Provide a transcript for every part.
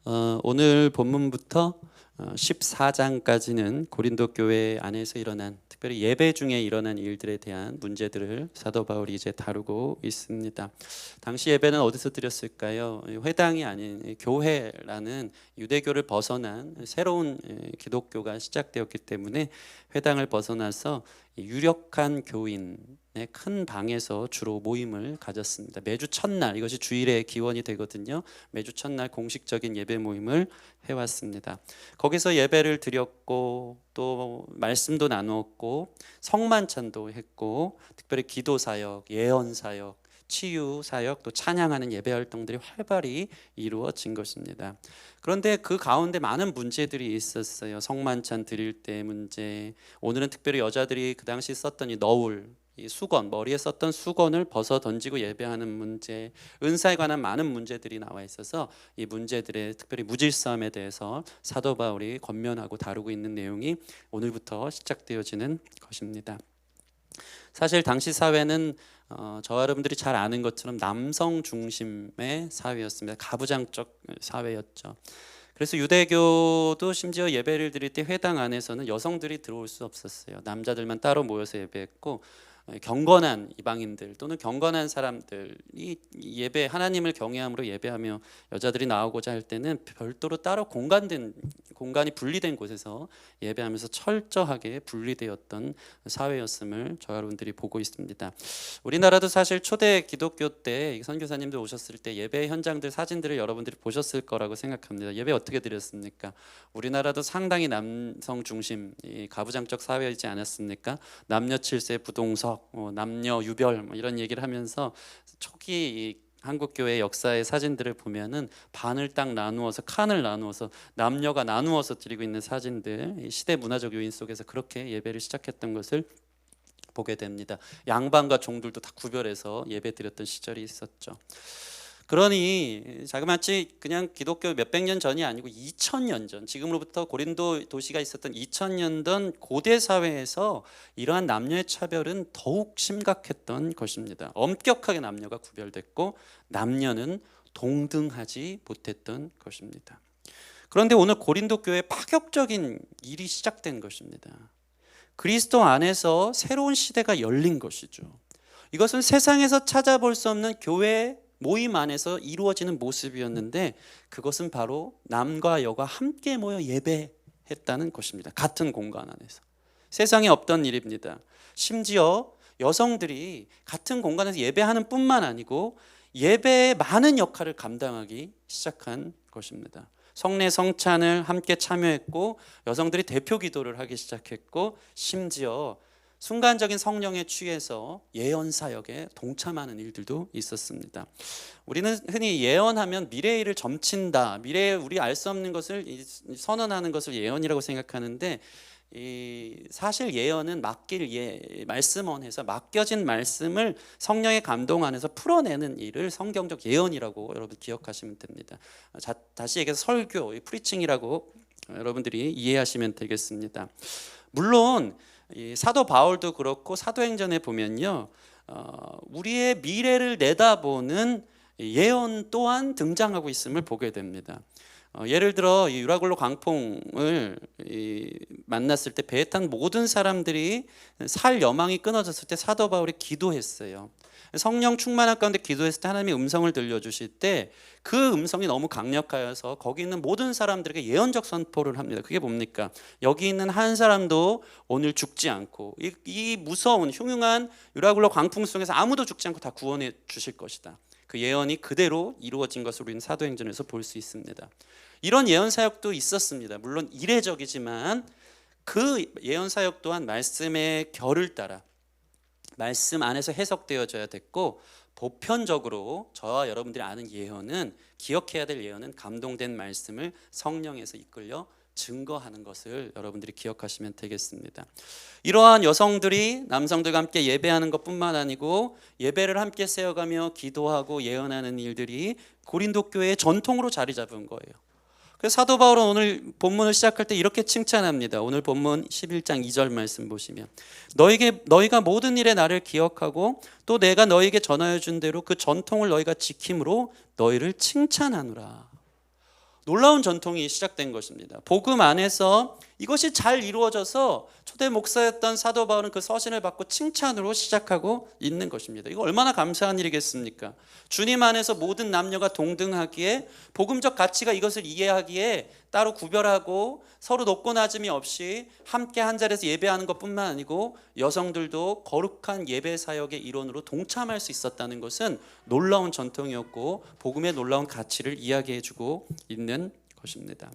오늘 본문부터 14장까지는 고린도 교회 안에서 일어난, 특별히 예배 중에 일어난 일들에 대한 문제들을 사도 바울이 이제 다루고 있습니다. 당시 예배는 어디서 드렸을까요? 회당이 아닌 교회라는 유대교를 벗어난 새로운 기독교가 시작되었기 때문에 회당을 벗어나서 유력한 교인의 큰 방에서 주로 모임을 가졌습니다. 매주 첫날, 이것이 주일의 기원이 되거든요. 매주 첫날 공식적인 예배 모임을 해왔습니다. 거기서 예배를 드렸고 또 말씀도 나누었고 성만찬도 했고, 특별히 기도 사역, 예언 사역, 치유 사역, 또 찬양하는 예배 활동들이 활발히 이루어진 것입니다. 그런데 그 가운데 많은 문제들이 있었어요. 성만찬 드릴 때 문제, 오늘은 특별히 여자들이 그 당시 썼던 이 너울, 이 수건, 머리에 썼던 수건을 벗어 던지고 예배하는 문제, 은사에 관한 많은 문제들이 나와 있어서 이 문제들의, 특별히 무질서함에 대해서 사도 바울이 권면하고 다루고 있는 내용이 오늘부터 시작되어지는 것입니다. 사실 당시 사회는 저와 여러분들이 잘 아는 것처럼 남성 중심의 사회였습니다. 가부장적 사회였죠. 그래서 유대교도 심지어 예배를 드릴 때 회당 안에서는 여성들이 들어올 수 없었어요. 남자들만 따로 모여서 예배했고, 경건한 이방인들 또는 경건한 사람들이 예배, 하나님을 경외함으로 예배하며 여자들이 나오고자 할 때는 별도로 따로 공간이 분리된 곳에서 예배하면서 철저하게 분리되었던 사회였음을 저와 여러분들이 보고 있습니다. 우리나라도 사실 초대 기독교 때 선교사님들 오셨을 때 예배 현장들 사진들을 여러분들이 보셨을 거라고 생각합니다. 예배 어떻게 드렸습니까? 우리나라도 상당히 남성 중심, 가부장적 사회이지 않았습니까? 남녀 칠세 부동석, 남녀 유별 이런 얘기를 하면서 초기 한국 교회 역사의 사진들을 보면은 반을 딱 나누어서, 칸을 나누어서 남녀가 나누어서 드리고 있는 사진들, 시대 문화적 요인 속에서 그렇게 예배를 시작했던 것을 보게 됩니다. 양반과 종들도 다 구별해서 예배 드렸던 시절이 있었죠. 그러니 자그마치 그냥 기독교 몇백 년 전이 아니고 2000년 전, 지금으로부터 고린도 도시가 있었던 2000년 전 고대 사회에서 이러한 남녀의 차별은 더욱 심각했던 것입니다. 엄격하게 남녀가 구별됐고 남녀는 동등하지 못했던 것입니다. 그런데 오늘 고린도 교회에 파격적인 일이 시작된 것입니다. 그리스도 안에서 새로운 시대가 열린 것이죠. 이것은 세상에서 찾아볼 수 없는 교회 모임 안에서 이루어지는 모습이었는데, 그것은 바로 남과 여가 함께 모여 예배했다는 것입니다. 같은 공간 안에서. 세상에 없던 일입니다. 심지어 여성들이 같은 공간에서 예배하는 뿐만 아니고 예배의 많은 역할을 감당하기 시작한 것입니다. 성례 성찬을 함께 참여했고, 여성들이 대표 기도를 하기 시작했고, 심지어 순간적인 성령에 취해서 예언 사역에 동참하는 일들도 있었습니다. 우리는 흔히 예언하면 미래의 일을 점친다, 미래에 우리 알 수 없는 것을 선언하는 것을 예언이라고 생각하는데, 사실 예언은 말씀원에서 맡겨진 말씀을 성령의 감동 안에서 풀어내는 일을 성경적 예언이라고 여러분 기억하시면 됩니다. 다시 얘기해서 설교, 프리칭이라고 여러분들이 이해하시면 되겠습니다. 물론 이 사도 바울도 그렇고 사도행전에 보면요, 우리의 미래를 내다보는 예언 또한 등장하고 있음을 보게 됩니다. 예를 들어 이 유라굴로 광풍을 만났을 때 배에 탄 모든 사람들이 살 여망이 끊어졌을 때 사도 바울이 기도했어요. 성령 충만한 가운데 기도했을 때 하나님이 음성을 들려주실 때 그 음성이 너무 강력하여서 거기 있는 모든 사람들에게 예언적 선포를 합니다. 그게 뭡니까? 여기 있는 한 사람도 오늘 죽지 않고, 이 무서운 흉흉한 유라굴로 광풍 속에서 아무도 죽지 않고 다 구원해 주실 것이다. 그 예언이 그대로 이루어진 것을 우리는 사도행전에서 볼 수 있습니다. 이런 예언 사역도 있었습니다. 물론 이례적이지만 그 예언 사역 또한 말씀의 결을 따라 말씀 안에서 해석되어져야 됐고, 보편적으로 저와 여러분들이 아는 예언은, 기억해야 될 예언은 감동된 말씀을 성령에서 이끌려 증거하는 것을 여러분들이 기억하시면 되겠습니다. 이러한 여성들이 남성들과 함께 예배하는 것뿐만 아니고 예배를 함께 세워가며 기도하고 예언하는 일들이 고린도 교회의 전통으로 자리 잡은 거예요. 그래서 사도 바울은 오늘 본문을 시작할 때 이렇게 칭찬합니다. 오늘 본문 11장 2절 말씀 보시면, 너희가 모든 일에 나를 기억하고 또 내가 너희에게 전하여 준 대로 그 전통을 너희가 지킴으로 너희를 칭찬하노라. 놀라운 전통이 시작된 것입니다. 복음 안에서 이것이 잘 이루어져서 초대 목사였던 사도 바울은 그 서신을 받고 칭찬으로 시작하고 있는 것입니다. 이거 얼마나 감사한 일이겠습니까? 주님 안에서 모든 남녀가 동등하기에, 복음적 가치가 이것을 이해하기에 따로 구별하고 서로 높고 낮음이 없이 함께 한 자리에서 예배하는 것뿐만 아니고 여성들도 거룩한 예배 사역의 일원으로 동참할 수 있었다는 것은 놀라운 전통이었고 복음의 놀라운 가치를 이야기해주고 있는 것입니다.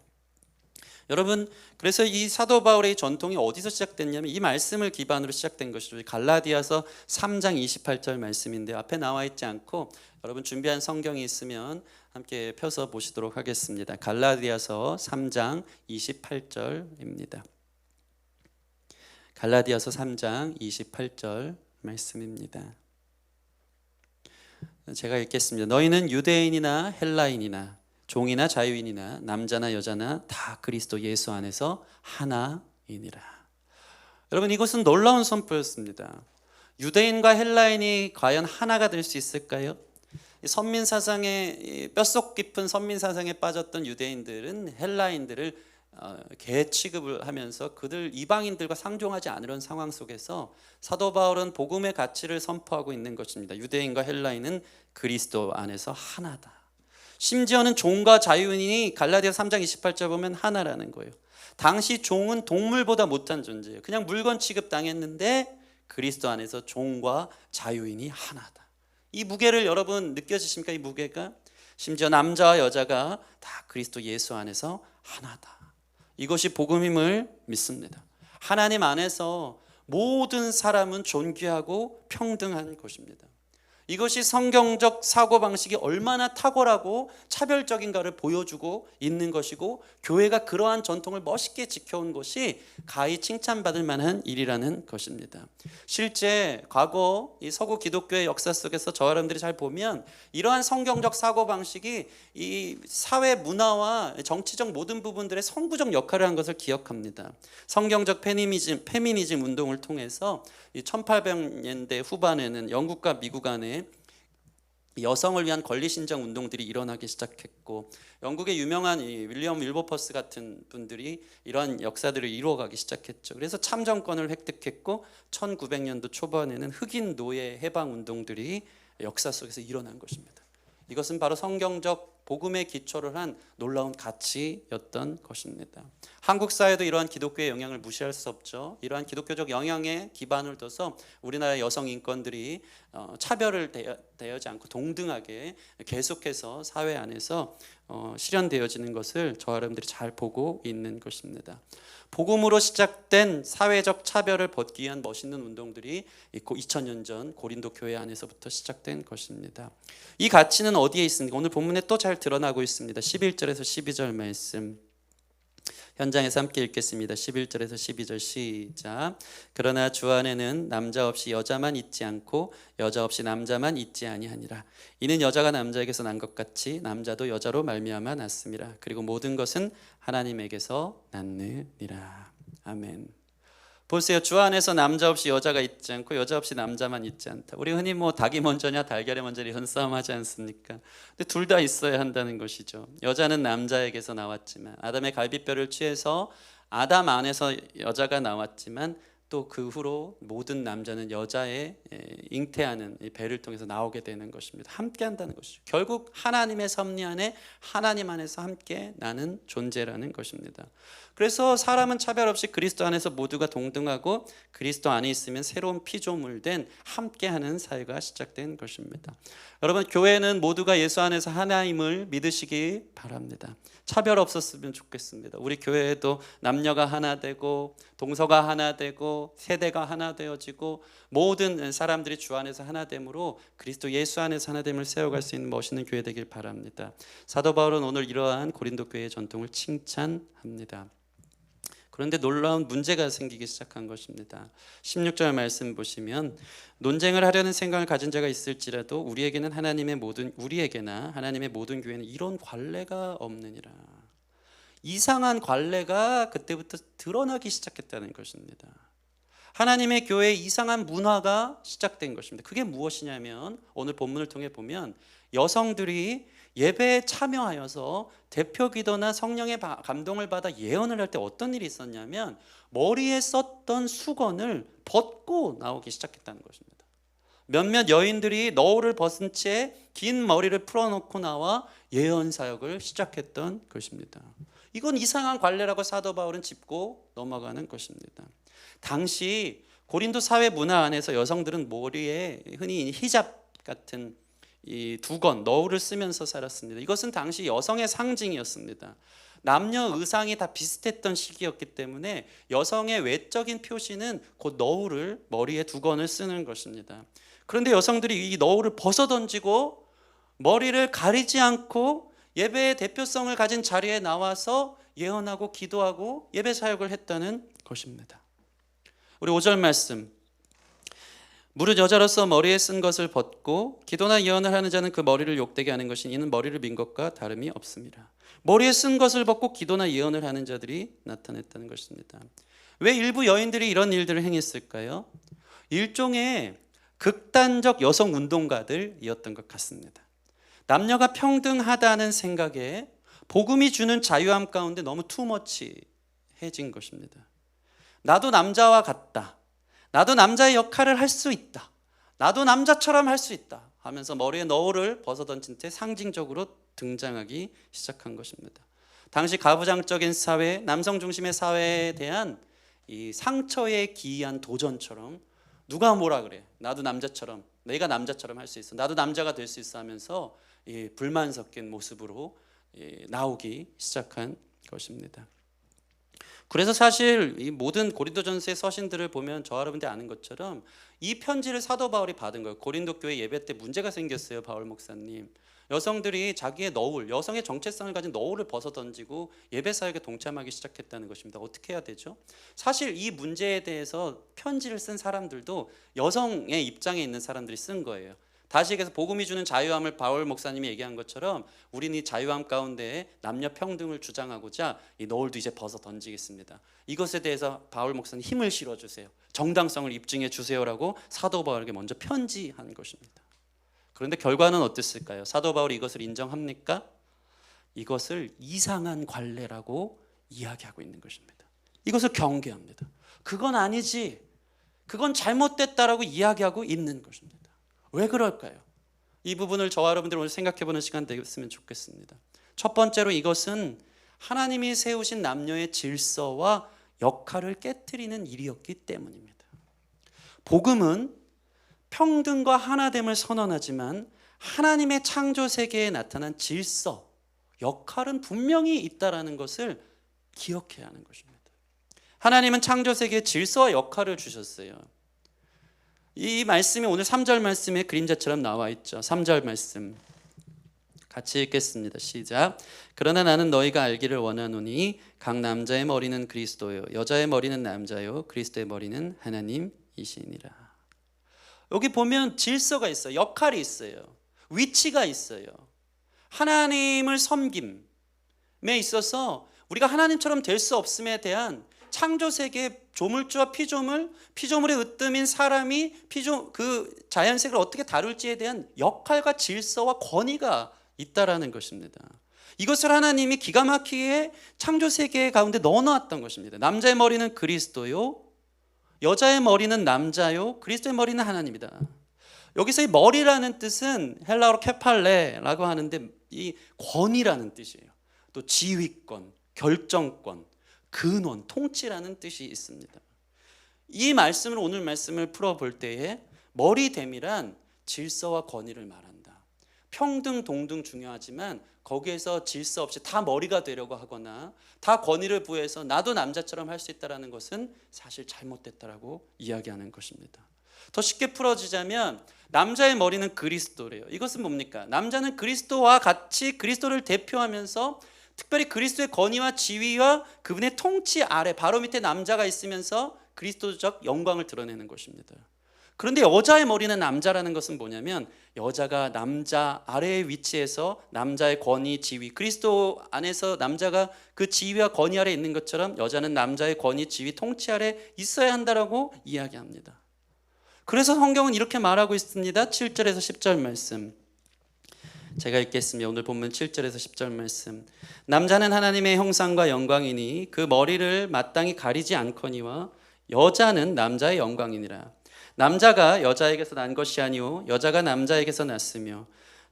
여러분, 그래서 이 사도 바울의 전통이 어디서 시작됐냐면 이 말씀을 기반으로 시작된 것이죠. 갈라디아서 3장 28절 말씀인데 앞에 나와 있지 않고 여러분 준비한 성경이 있으면 함께 펴서 보시도록 하겠습니다. 갈라디아서 3장 28절입니다. 갈라디아서 3장 28절 말씀입니다. 제가 읽겠습니다. 너희는 유대인이나 헬라인이나 종이나 자유인이나 남자나 여자나 다 그리스도 예수 안에서 하나이니라. 여러분, 이것은 놀라운 선포였습니다. 유대인과 헬라인이 과연 하나가 될 수 있을까요? 선민 사상에, 뼛속 깊은 선민 사상에 빠졌던 유대인들은 헬라인들을 개 취급을 하면서 그들 이방인들과 상종하지 않으려는 상황 속에서 사도 바울은 복음의 가치를 선포하고 있는 것입니다. 유대인과 헬라인은 그리스도 안에서 하나다. 심지어는 종과 자유인이 갈라디아 3장 28절 보면 하나라는 거예요. 당시 종은 동물보다 못한 존재예요. 그냥 물건 취급당했는데 그리스도 안에서 종과 자유인이 하나다. 이 무게를 여러분 느껴지십니까? 이 무게가 심지어 남자와 여자가 다 그리스도 예수 안에서 하나다. 이것이 복음임을 믿습니다. 하나님 안에서 모든 사람은 존귀하고 평등한 것입니다. 이것이 성경적 사고방식이 얼마나 탁월하고 차별적인가를 보여주고 있는 것이고 교회가 그러한 전통을 멋있게 지켜온 것이 가히 칭찬받을 만한 일이라는 것입니다. 실제 과거 이 서구 기독교의 역사 속에서 저와 여러분들이 잘 보면 이러한 성경적 사고방식이 이 사회 문화와 정치적 모든 부분들의 선구적 역할을 한 것을 기억합니다. 성경적 페미니즘 운동을 통해서 1800년대 후반에는 영국과 미국 안에 여성을 위한 권리신장 운동들이 일어나기 시작했고 영국의 유명한 윌리엄 윌버퍼스 같은 분들이 이러한 역사들을 이루어가기 시작했죠. 그래서 참정권을 획득했고 1900년도 초반에는 흑인 노예 해방 운동들이 역사 속에서 일어난 것입니다. 이것은 바로 성경적 복음의 기초를 한 놀라운 가치였던 것입니다. 한국 사회도 이러한 기독교의 영향을 무시할 수 없죠. 이러한 기독교적 영향에 기반을 둬서 우리나라 여성 인권들이 차별을 대하지 않고 동등하게 계속해서 사회 안에서 실현되어지는 것을 저와 여러분들이 잘 보고 있는 것입니다. 복음으로 시작된 사회적 차별을 벗기 위한 멋있는 운동들이 있고 2000년 전 고린도 교회 안에서부터 시작된 것입니다. 이 가치는 어디에 있습니까? 오늘 본문에 또 잘 드러나고 있습니다. 11절에서 12절 말씀 현장에서 함께 읽겠습니다. 11절에서 12절 시작. 그러나 주 안에는 남자 없이 여자만 있지 않고 여자 없이 남자만 있지 아니하니라. 이는 여자가 남자에게서 난 것 같이 남자도 여자로 말미암아 났음이라. 그리고 모든 것은 하나님에게서 났느니라. 아멘. 보세요. 주 안에서 남자 없이 여자가 있지 않고 여자 없이 남자만 있지 않다. 우리 흔히 뭐 닭이 먼저냐 달걀이 먼저냐 이런 싸움 하지 않습니까? 근데 둘 다 있어야 한다는 것이죠. 여자는 남자에게서 나왔지만 아담의 갈비뼈를 취해서 아담 안에서 여자가 나왔지만 또 그 후로 모든 남자는 여자의 잉태하는 배를 통해서 나오게 되는 것입니다. 함께 한다는 것이죠. 결국 하나님의 섭리 안에 하나님 안에서 함께 나는 존재라는 것입니다. 그래서 사람은 차별 없이 그리스도 안에서 모두가 동등하고 그리스도 안에 있으면 새로운 피조물 된 함께하는 사회가 시작된 것입니다. 여러분, 교회는 모두가 예수 안에서 하나임을 믿으시기 바랍니다. 차별 없었으면 좋겠습니다. 우리 교회에도 남녀가 하나 되고 동서가 하나 되고 세대가 하나 되어지고 모든 사람들이 주 안에서 하나됨으로 그리스도 예수 안에서 하나됨을 세워갈 수 있는 멋있는 교회 되길 바랍니다. 사도 바울은 오늘 이러한 고린도 교회의 전통을 칭찬합니다. 그런데 놀라운 문제가 생기기 시작한 것입니다. 16절 말씀 보시면 논쟁을 하려는 생각을 가진 자가 있을지라도 우리에게나 하나님의 모든 교회는 이런 관례가 없느니라. 이상한 관례가 그때부터 드러나기 시작했다는 것입니다. 하나님의 교회의 이상한 문화가 시작된 것입니다. 그게 무엇이냐면 오늘 본문을 통해 보면 여성들이 예배에 참여하여서 대표 기도나 성령의 감동을 받아 예언을 할 때 어떤 일이 있었냐면 머리에 썼던 수건을 벗고 나오기 시작했다는 것입니다. 몇몇 여인들이 너울을 벗은 채 긴 머리를 풀어놓고 나와 예언 사역을 시작했던 것입니다. 이건 이상한 관례라고 사도 바울은 짚고 넘어가는 것입니다. 당시 고린도 사회 문화 안에서 여성들은 머리에 흔히 히잡 같은 이 두건, 너울을 쓰면서 살았습니다. 이것은 당시 여성의 상징이었습니다. 남녀 의상이 다 비슷했던 시기였기 때문에 여성의 외적인 표시는 곧 너울을 머리에 두건을 쓰는 것입니다. 그런데 여성들이 이 너울을 벗어 던지고 머리를 가리지 않고 예배의 대표성을 가진 자리에 나와서 예언하고 기도하고 예배 사역을 했다는 것입니다. 우리 5절 말씀, 무릇 여자로서 머리에 쓴 것을 벗고 기도나 예언을 하는 자는 그 머리를 욕되게 하는 것이 이는 머리를 민 것과 다름이 없습니다. 머리에 쓴 것을 벗고 기도나 예언을 하는 자들이 나타났다는 것입니다. 왜 일부 여인들이 이런 일들을 행했을까요? 일종의 극단적 여성 운동가들이었던 것 같습니다. 남녀가 평등하다는 생각에 복음이 주는 자유함 가운데 너무 투머치해진 것입니다. 나도 남자와 같다. 나도 남자의 역할을 할 수 있다. 나도 남자처럼 할 수 있다 하면서 머리에 너울을 벗어던진 채 상징적으로 등장하기 시작한 것입니다. 당시 가부장적인 사회, 남성 중심의 사회에 대한 이 상처에 기이한 도전처럼 누가 뭐라 그래, 나도 남자처럼, 내가 남자처럼 할 수 있어, 나도 남자가 될 수 있어 하면서 불만 섞인 모습으로 나오기 시작한 것입니다. 그래서 사실 이 모든 고린도전서의 서신들을 보면 저와 여러분들이 아는 것처럼 이 편지를 사도 바울이 받은 거예요. 고린도 교회 예배 때 문제가 생겼어요. 바울 목사님, 여성들이 자기의 너울, 여성의 정체성을 가진 너울을 벗어 던지고 예배 사역에 동참하기 시작했다는 것입니다. 어떻게 해야 되죠? 사실 이 문제에 대해서 편지를 쓴 사람들도 여성의 입장에 있는 사람들이 쓴 거예요. 다시 얘기해서 복음이 주는 자유함을 바울 목사님이 얘기한 것처럼 우리는 이 자유함 가운데 남녀 평등을 주장하고자 이 너울도 이제 벗어 던지겠습니다. 이것에 대해서 바울 목사님 힘을 실어주세요. 정당성을 입증해 주세요라고 사도 바울에게 먼저 편지한 것입니다. 그런데 결과는 어땠을까요? 사도 바울이 이것을 인정합니까? 이것을 이상한 관례라고 이야기하고 있는 것입니다. 이것을 경계합니다. 그건 아니지, 그건 잘못됐다라고 이야기하고 있는 것입니다. 왜 그럴까요? 이 부분을 저와 여러분들 오늘 생각해보는 시간 되었으면 좋겠습니다. 첫 번째로 이것은 하나님이 세우신 남녀의 질서와 역할을 깨트리는 일이었기 때문입니다. 복음은 평등과 하나됨을 선언하지만 하나님의 창조 세계에 나타난 질서, 역할은 분명히 있다라는 것을 기억해야 하는 것입니다. 하나님은 창조 세계에 질서와 역할을 주셨어요. 이 말씀이 오늘 3절 말씀에 그림자처럼 나와 있죠. 3절 말씀 같이 읽겠습니다. 시작. 그러나 나는 너희가 알기를 원하노니 각 남자의 머리는 그리스도요 여자의 머리는 남자요 그리스도의 머리는 하나님이시니라. 여기 보면 질서가 있어요. 역할이 있어요. 위치가 있어요. 하나님을 섬김에 있어서 우리가 하나님처럼 될 수 없음에 대한 창조 세계의 조물주와 피조물의 으뜸인 사람이 그 자연세계를 어떻게 다룰지에 대한 역할과 질서와 권위가 있다라는 것입니다. 이것을 하나님이 기가 막히게 창조 세계 가운데 넣어놨던 것입니다. 남자의 머리는 그리스도요 여자의 머리는 남자요 그리스도의 머리는 하나님이다. 여기서 이 머리라는 뜻은 헬라어로 케팔레라고 하는데 이 권위라는 뜻이에요. 또 지휘권, 결정권, 근원, 통치라는 뜻이 있습니다. 이 말씀을 오늘 말씀을 풀어볼 때에 머리됨이란 질서와 권위를 말한다. 평등, 동등 중요하지만 거기에서 질서 없이 다 머리가 되려고 하거나 다 권위를 부여해서 나도 남자처럼 할 수 있다는 것은 사실 잘못됐다라고 이야기하는 것입니다. 더 쉽게 풀어지자면 남자의 머리는 그리스도래요. 이것은 뭡니까? 남자는 그리스도와 같이 그리스도를 대표하면서 특별히 그리스도의 권위와 지위와 그분의 통치 아래 바로 밑에 남자가 있으면서 그리스도적 영광을 드러내는 것입니다. 그런데 여자의 머리는 남자라는 것은 뭐냐면 여자가 남자 아래의 위치에서 남자의 권위, 지위, 그리스도 안에서 남자가 그 지위와 권위 아래 있는 것처럼 여자는 남자의 권위, 지위, 통치 아래 있어야 한다라고 이야기합니다. 그래서 성경은 이렇게 말하고 있습니다. 7절에서 10절 말씀. 제가 읽겠습니다. 오늘 본문 7절에서 10절 말씀. 남자는 하나님의 형상과 영광이니 그 머리를 마땅히 가리지 않거니와 여자는 남자의 영광이니라. 남자가 여자에게서 난 것이 아니요 여자가 남자에게서 났으며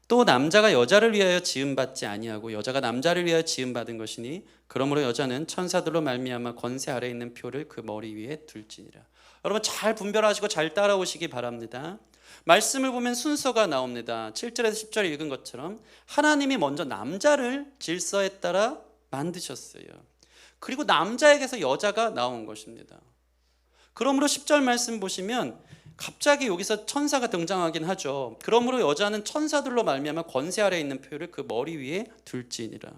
또 남자가 여자를 위하여 지음받지 아니하고 여자가 남자를 위하여 지음받은 것이니 그러므로 여자는 천사들로 말미암아 권세 아래에 있는 표를 그 머리 위에 둘지니라. 여러분 잘 분별하시고 잘 따라오시기 바랍니다. 말씀을 보면 순서가 나옵니다. 7절에서 10절 읽은 것처럼 하나님이 먼저 남자를 질서에 따라 만드셨어요. 그리고 남자에게서 여자가 나온 것입니다. 그러므로 10절 말씀 보시면 갑자기 여기서 천사가 등장하긴 하죠. 그러므로 여자는 천사들로 말미암아 권세 아래에 있는 표를 그 머리 위에 둘지니라.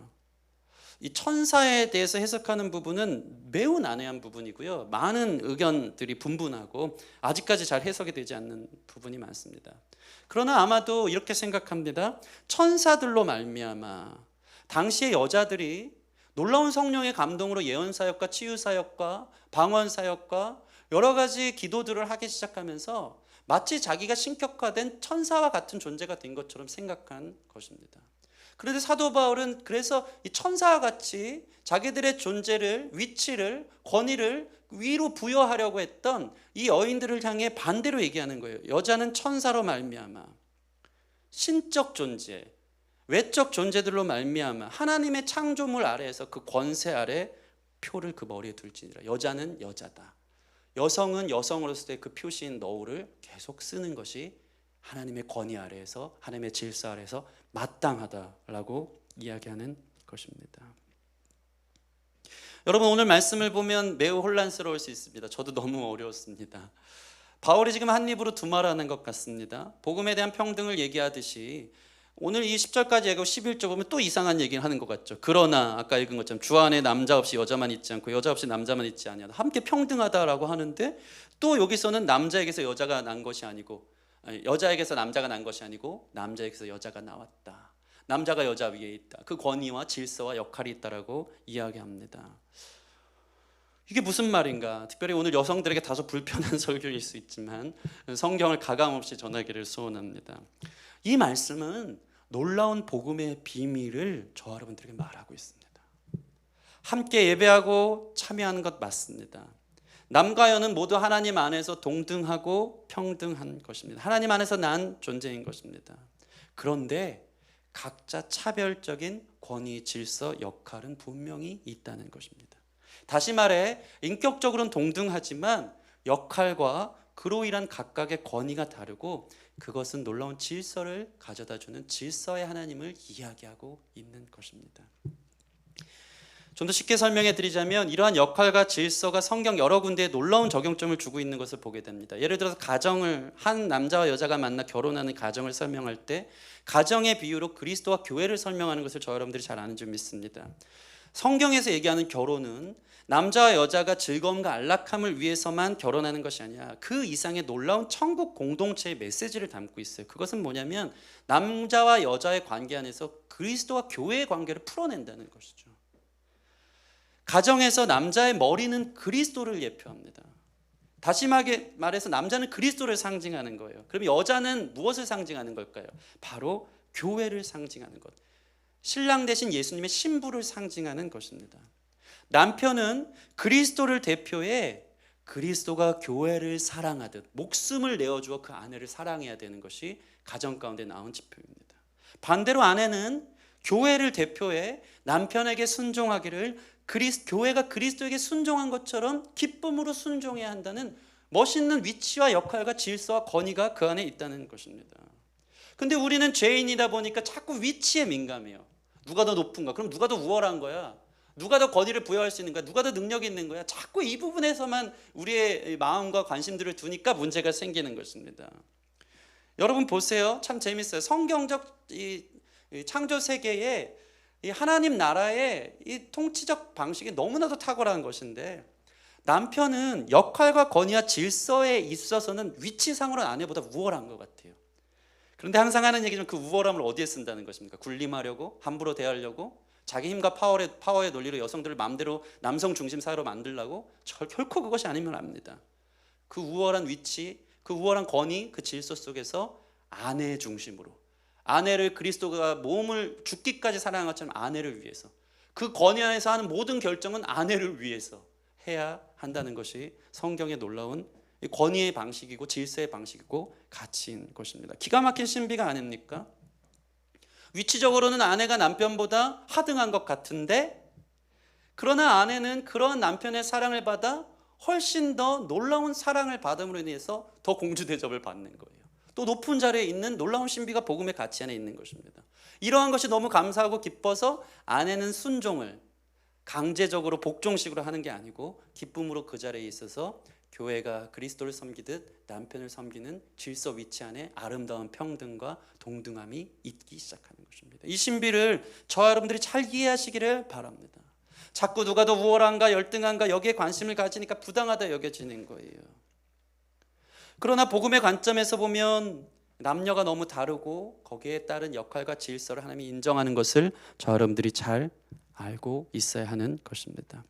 이 천사에 대해서 해석하는 부분은 매우 난해한 부분이고요. 많은 의견들이 분분하고 아직까지 잘 해석이 되지 않는 부분이 많습니다. 그러나 아마도 이렇게 생각합니다. 천사들로 말미암아 당시의 여자들이 놀라운 성령의 감동으로 예언 사역과 치유 사역과 방언 사역과 여러 가지 기도들을 하기 시작하면서 마치 자기가 신격화된 천사와 같은 존재가 된 것처럼 생각한 것입니다. 그런데 사도 바울은 그래서 이 천사와 같이 자기들의 존재를, 위치를, 권위를 위로 부여하려고 했던 이 여인들을 향해 반대로 얘기하는 거예요. 여자는 천사로 말미암아 신적 존재, 외적 존재들로 말미암아 하나님의 창조물 아래에서 그 권세 아래 표를 그 머리에 둘지니라. 여자는 여자다. 여성은 여성으로서의 그 표시인 너울을 계속 쓰는 것이 하나님의 권위 아래에서 하나님의 질서 아래에서 마땅하다라고 이야기하는 것입니다. 여러분 오늘 말씀을 보면 매우 혼란스러울 수 있습니다. 저도 너무 어려웠습니다. 바울이 지금 한 입으로 두 말하는 것 같습니다. 복음에 대한 평등을 얘기하듯이 오늘 이 10절까지 얘기하고 11절 보면 또 이상한 얘기를 하는 것 같죠. 그러나 아까 읽은 것처럼 주 안에 남자 없이 여자만 있지 않고 여자 없이 남자만 있지 아니하다. 함께 평등하다라고 하는데 또 여기서는 남자에게서 여자가 난 것이 아니고 여자에게서 남자가 난 것이 아니고 남자에게서 여자가 나왔다. 남자가 여자 위에 있다. 그 권위와 질서와 역할이 있다라고 이야기합니다. 이게 무슨 말인가? 특별히 오늘 여성들에게 다소 불편한 설교일 수 있지만 성경을 가감없이 전하기를 소원합니다. 이 말씀은 놀라운 복음의 비밀을 저와 여러분들에게 말하고 있습니다. 함께 예배하고 참여하는 것 맞습니다. 남과 여는 모두 하나님 안에서 동등하고 평등한 것입니다. 하나님 안에서 난 존재인 것입니다. 그런데 각자 차별적인 권위, 질서, 역할은 분명히 있다는 것입니다. 다시 말해 인격적으로는 동등하지만 역할과 그로 인한 각각의 권위가 다르고 그것은 놀라운 질서를 가져다주는 질서의 하나님을 이야기하고 있는 것입니다. 좀 더 쉽게 설명해 드리자면 이러한 역할과 질서가 성경 여러 군데에 놀라운 적용점을 주고 있는 것을 보게 됩니다. 예를 들어서 가정을 한 남자와 여자가 만나 결혼하는 가정을 설명할 때 가정의 비유로 그리스도와 교회를 설명하는 것을 저 여러분들이 잘 아는 줄 믿습니다. 성경에서 얘기하는 결혼은 남자와 여자가 즐거움과 안락함을 위해서만 결혼하는 것이 아니라 그 이상의 놀라운 천국 공동체의 메시지를 담고 있어요. 그것은 뭐냐면 남자와 여자의 관계 안에서 그리스도와 교회의 관계를 풀어낸다는 것이죠. 가정에서 남자의 머리는 그리스도를 예표합니다. 다시 말해서 남자는 그리스도를 상징하는 거예요. 그럼 여자는 무엇을 상징하는 걸까요? 바로 교회를 상징하는 것. 신랑 대신 예수님의 신부를 상징하는 것입니다. 남편은 그리스도를 대표해 그리스도가 교회를 사랑하듯 목숨을 내어주어 그 아내를 사랑해야 되는 것이 가정 가운데 나온 지표입니다. 반대로 아내는 교회를 대표해 남편에게 순종하기를 교회가 그리스도에게 순종한 것처럼 기쁨으로 순종해야 한다는 멋있는 위치와 역할과 질서와 권위가 그 안에 있다는 것입니다. 근데 우리는 죄인이다 보니까 자꾸 위치에 민감해요. 누가 더 높은가? 그럼 누가 더 우월한 거야? 누가 더 권위를 부여할 수 있는 거야? 누가 더 능력이 있는 거야? 자꾸 이 부분에서만 우리의 마음과 관심들을 두니까 문제가 생기는 것입니다. 여러분 보세요. 참 재밌어요. 성경적 이 창조 세계에 이 하나님 나라의 이 통치적 방식이 너무나도 탁월한 것인데 남편은 역할과 권위와 질서에 있어서는 위치상으로는 아내보다 우월한 것 같아요. 그런데 항상 하는 얘기는 그 우월함을 어디에 쓴다는 것입니까? 군림하려고, 함부로 대하려고, 자기 힘과 파워의 논리로 여성들을 마음대로 남성 중심 사회로 만들려고 결코 그것이 아니면 압니다. 그 우월한 위치, 그 우월한 권위, 그 질서 속에서 아내 중심으로 아내를 그리스도가 몸을 죽기까지 사랑한 것처럼 아내를 위해서, 그 권위 안에서 하는 모든 결정은 아내를 위해서 해야 한다는 것이 성경의 놀라운 권위의 방식이고 질서의 방식이고 가치인 것입니다. 기가 막힌 신비가 아닙니까? 위치적으로는 아내가 남편보다 하등한 것 같은데, 그러나 아내는 그런 남편의 사랑을 받아 훨씬 더 놀라운 사랑을 받음으로 인해서 더 공주 대접을 받는 거예요. 또 높은 자리에 있는 놀라운 신비가 복음의 가치 안에 있는 것입니다. 이러한 것이 너무 감사하고 기뻐서 아내는 순종을 강제적으로 복종식으로 하는 게 아니고 기쁨으로 그 자리에 있어서 교회가 그리스도를 섬기듯 남편을 섬기는 질서 위치 안에 아름다운 평등과 동등함이 있기 시작하는 것입니다. 이 신비를 저와 여러분들이 잘 이해하시기를 바랍니다. 자꾸 누가 더 우월한가 열등한가 여기에 관심을 가지니까 부당하다 여겨지는 거예요. 그러나 복음의 관점에서 보면 남녀가 너무 다르고 거기에 따른 역할과 질서를 하나님이 인정하는 것을 저와 여러분들이 잘 알고 있어야 하는 것입니다.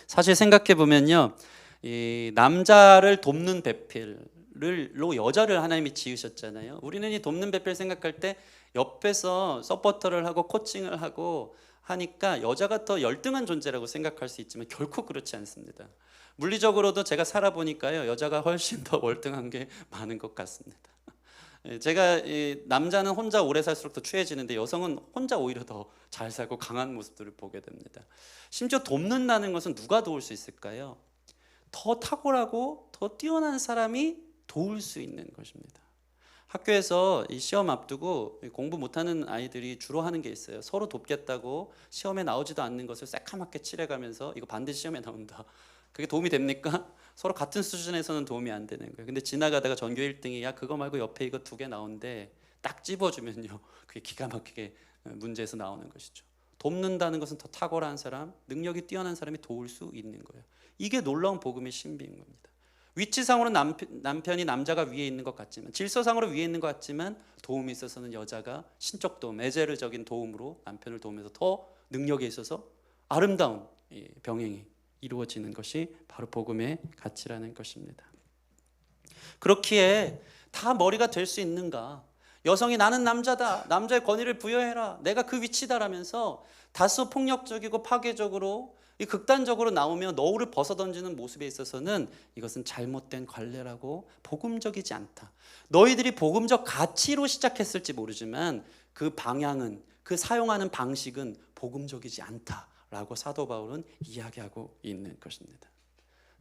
사실 생각해 보면요, 이 남자를 돕는 배필로 여자를 하나님이 지으셨잖아요. 우리는 이 돕는 배필 생각할 때 옆에서 서포터를 하고 코칭을 하고 하니까 여자가 더 열등한 존재라고 생각할 수 있지만 결코 그렇지 않습니다. 물리적으로도 제가 살아보니까요, 여자가 훨씬 더 월등한 게 많은 것 같습니다. 제가 남자는 혼자 오래 살수록 더 취해지는데 여성은 혼자 오히려 더 잘 살고 강한 모습들을 보게 됩니다. 심지어 돕는다는 것은 누가 도울 수 있을까요? 더 탁월하고 더 뛰어난 사람이 도울 수 있는 것입니다. 학교에서 이 시험 앞두고 공부 못하는 아이들이 주로 하는 게 있어요. 서로 돕겠다고 시험에 나오지도 않는 것을 새카맣게 칠해가면서 이거 반드시 시험에 나온다. 그게 도움이 됩니까? 서로 같은 수준에서는 도움이 안 되는 거예요. 근데 지나가다가 전교 1등이 야 그거 말고 옆에 이거 2개 나온대 딱 집어주면요, 그게 기가 막히게 문제에서 나오는 것이죠. 돕는다는 것은 더 탁월한 사람, 능력이 뛰어난 사람이 도울 수 있는 거예요. 이게 놀라운 복음의 신비인 겁니다. 위치상으로 남편이 남자가 위에 있는 것 같지만, 질서상으로 위에 있는 것 같지만 도움이 있어서는 여자가 신적 도움, 에제르적인 도움으로 남편을 도우면서 더 능력에 있어서 아름다운 병행이 이루어지는 것이 바로 복음의 가치라는 것입니다. 그렇기에 다 머리가 될 수 있는가? 여성이 나는 남자다, 남자의 권위를 부여해라, 내가 그 위치다라면서 다소 폭력적이고 파괴적으로 극단적으로 나오며 너울을 벗어던지는 모습에 있어서는 이것은 잘못된 관례라고 복음적이지 않다. 너희들이 복음적 가치로 시작했을지 모르지만 그 방향은, 그 사용하는 방식은 복음적이지 않다라고 사도 바울은 이야기하고 있는 것입니다.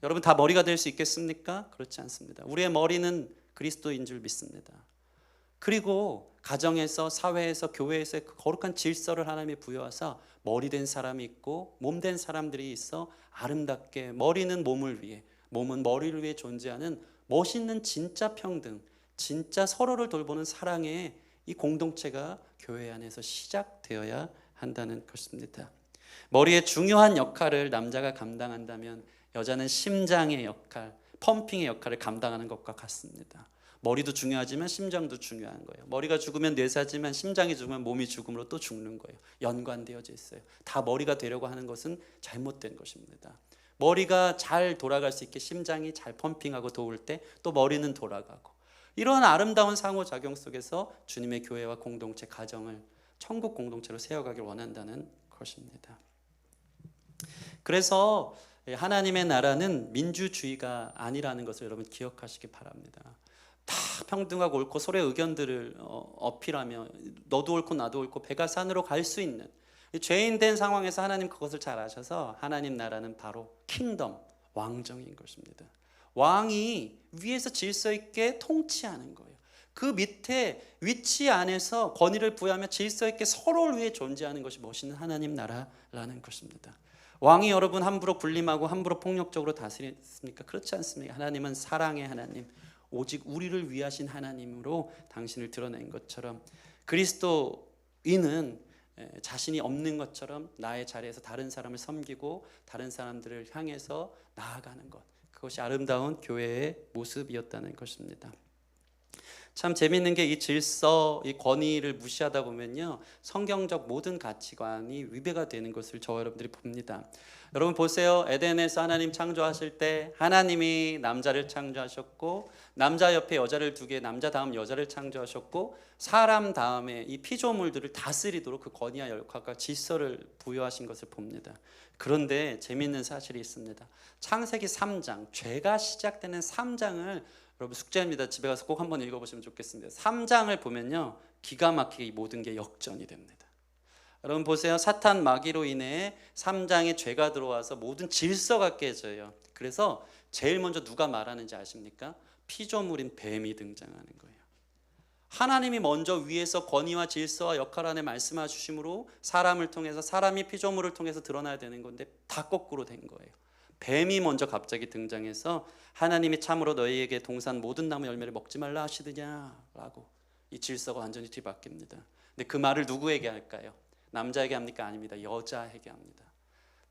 여러분 다 머리가 될 수 있겠습니까? 그렇지 않습니다. 우리의 머리는 그리스도인 줄 믿습니다. 그리고 가정에서, 사회에서, 교회에서 그 거룩한 질서를 하나님이 부여하사 머리 된 사람이 있고 몸 된 사람들이 있어 아름답게 머리는 몸을 위해, 몸은 머리를 위해 존재하는 멋있는 진짜 평등, 진짜 서로를 돌보는 사랑의 이 공동체가 교회 안에서 시작되어야 한다는 것입니다. 머리의 중요한 역할을 남자가 감당한다면 여자는 심장의 역할, 펌핑의 역할을 감당하는 것과 같습니다. 머리도 중요하지만 심장도 중요한 거예요. 머리가 죽으면 뇌사지만 심장이 죽으면 몸이 죽음으로 또 죽는 거예요. 연관되어져 있어요. 다 머리가 되려고 하는 것은 잘못된 것입니다. 머리가 잘 돌아갈 수 있게 심장이 잘 펌핑하고 도울 때 또 머리는 돌아가고, 이러한 아름다운 상호작용 속에서 주님의 교회와 공동체, 가정을 천국 공동체로 세워가길 원한다는 것입니다. 그래서 하나님의 나라는 민주주의가 아니라는 것을 여러분 기억하시기 바랍니다. 다 평등하고 옳고 서로의 의견들을 어필하며 너도 옳고 나도 옳고 배가 산으로 갈 수 있는, 죄인 된 상황에서 하나님 그것을 잘 아셔서 하나님 나라는 바로 킹덤, 왕정인 것입니다. 왕이 위에서 질서 있게 통치하는 거예요. 그 밑에 위치 안에서 권위를 부여하며 질서 있게 서로를 위해 존재하는 것이 멋있는 하나님 나라라는 것입니다. 왕이 여러분 함부로 군림하고 함부로 폭력적으로 다스리십니까? 그렇지 않습니다. 하나님은 사랑의 하나님, 오직 우리를 위하신 하나님으로 당신을 드러낸 것처럼 그리스도인은 자신이 없는 것처럼 나의 자리에서 다른 사람을 섬기고 다른 사람들을 향해서 나아가는 것, 그것이 아름다운 교회의 모습이었다는 것입니다. 참 재밌는 게 이 질서, 이 권위를 무시하다 보면요, 성경적 모든 가치관이 위배가 되는 것을 저와 여러분들이 봅니다. 여러분 보세요. 에덴에서 하나님 창조하실 때 하나님이 남자를 창조하셨고, 남자 옆에 여자를 두게 남자 다음 여자를 창조하셨고, 사람 다음에 이 피조물들을 다스리도록 그 권위와 역할과 질서를 부여하신 것을 봅니다. 그런데 재미있는 사실이 있습니다. 창세기 3장, 죄가 시작되는 3장을 여러분 숙제입니다. 집에 가서 꼭 한번 읽어보시면 좋겠습니다. 3장을 보면요, 기가 막히게 이 모든 게 역전이 됩니다. 여러분 보세요. 사탄 마귀로 인해 3장에 죄가 들어와서 모든 질서가 깨져요. 그래서 제일 먼저 누가 말하는지 아십니까? 피조물인 뱀이 등장하는 거예요. 하나님이 먼저 위에서 권위와 질서와 역할 안에 말씀해 주심으로 사람을 통해서, 사람이 피조물을 통해서 드러나야 되는 건데 다 거꾸로 된 거예요. 뱀이 먼저 갑자기 등장해서 하나님이 참으로 너희에게 동산 모든 나무 열매를 먹지 말라 하시느냐라고 이 질서가 완전히 뒤바뀝니다. 근데 그 말을 누구에게 할까요? 남자에게 합니까? 아닙니다. 여자에게 합니다.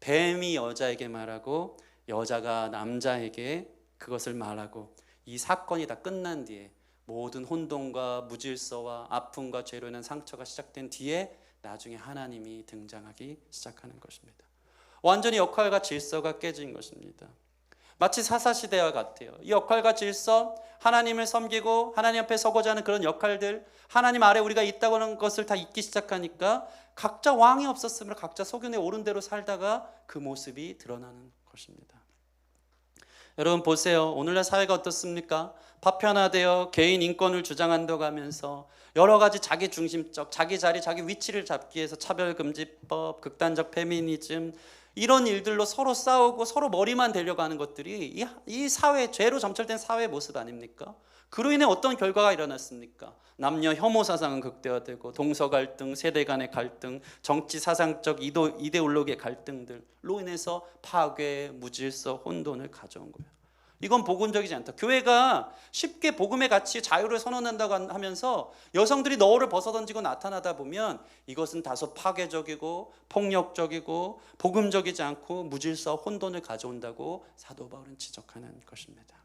뱀이 여자에게 말하고 여자가 남자에게 그것을 말하고, 이 사건이 다 끝난 뒤에 모든 혼돈과 무질서와 아픔과 죄로 인한 상처가 시작된 뒤에 나중에 하나님이 등장하기 시작하는 것입니다. 완전히 역할과 질서가 깨진 것입니다. 마치 사사시대와 같아요. 이 역할과 질서, 하나님을 섬기고 하나님 앞에 서고자 하는 그런 역할들, 하나님 아래 우리가 있다고 하는 것을 다 잊기 시작하니까 각자 왕이 없었으므로 각자 소견에 오른 대로 살다가 그 모습이 드러나는 것입니다. 여러분 보세요. 오늘날 사회가 어떻습니까? 파편화되어 개인 인권을 주장한다고 하면서 여러 가지 자기 중심적, 자기 자리, 자기 위치를 잡기 위해서 차별금지법, 극단적 페미니즘, 이런 일들로 서로 싸우고 서로 머리만 대려고 하는 것들이 이 사회, 죄로 점철된 사회의 모습 아닙니까? 그로 인해 어떤 결과가 일어났습니까? 남녀 혐오 사상은 극대화되고 동서 갈등, 세대 간의 갈등, 정치 사상적 이데올로기의 갈등들로 인해서 파괴, 무질서, 혼돈을 가져온 거예요. 이건 복음적이지 않다. 교회가 쉽게 복음의 가치, 자유를 선언한다고 하면서 여성들이 너울을 벗어던지고 나타나다 보면 이것은 다소 파괴적이고 폭력적이고 복음적이지 않고 무질서와 혼돈을 가져온다고 사도 바울은 지적하는 것입니다.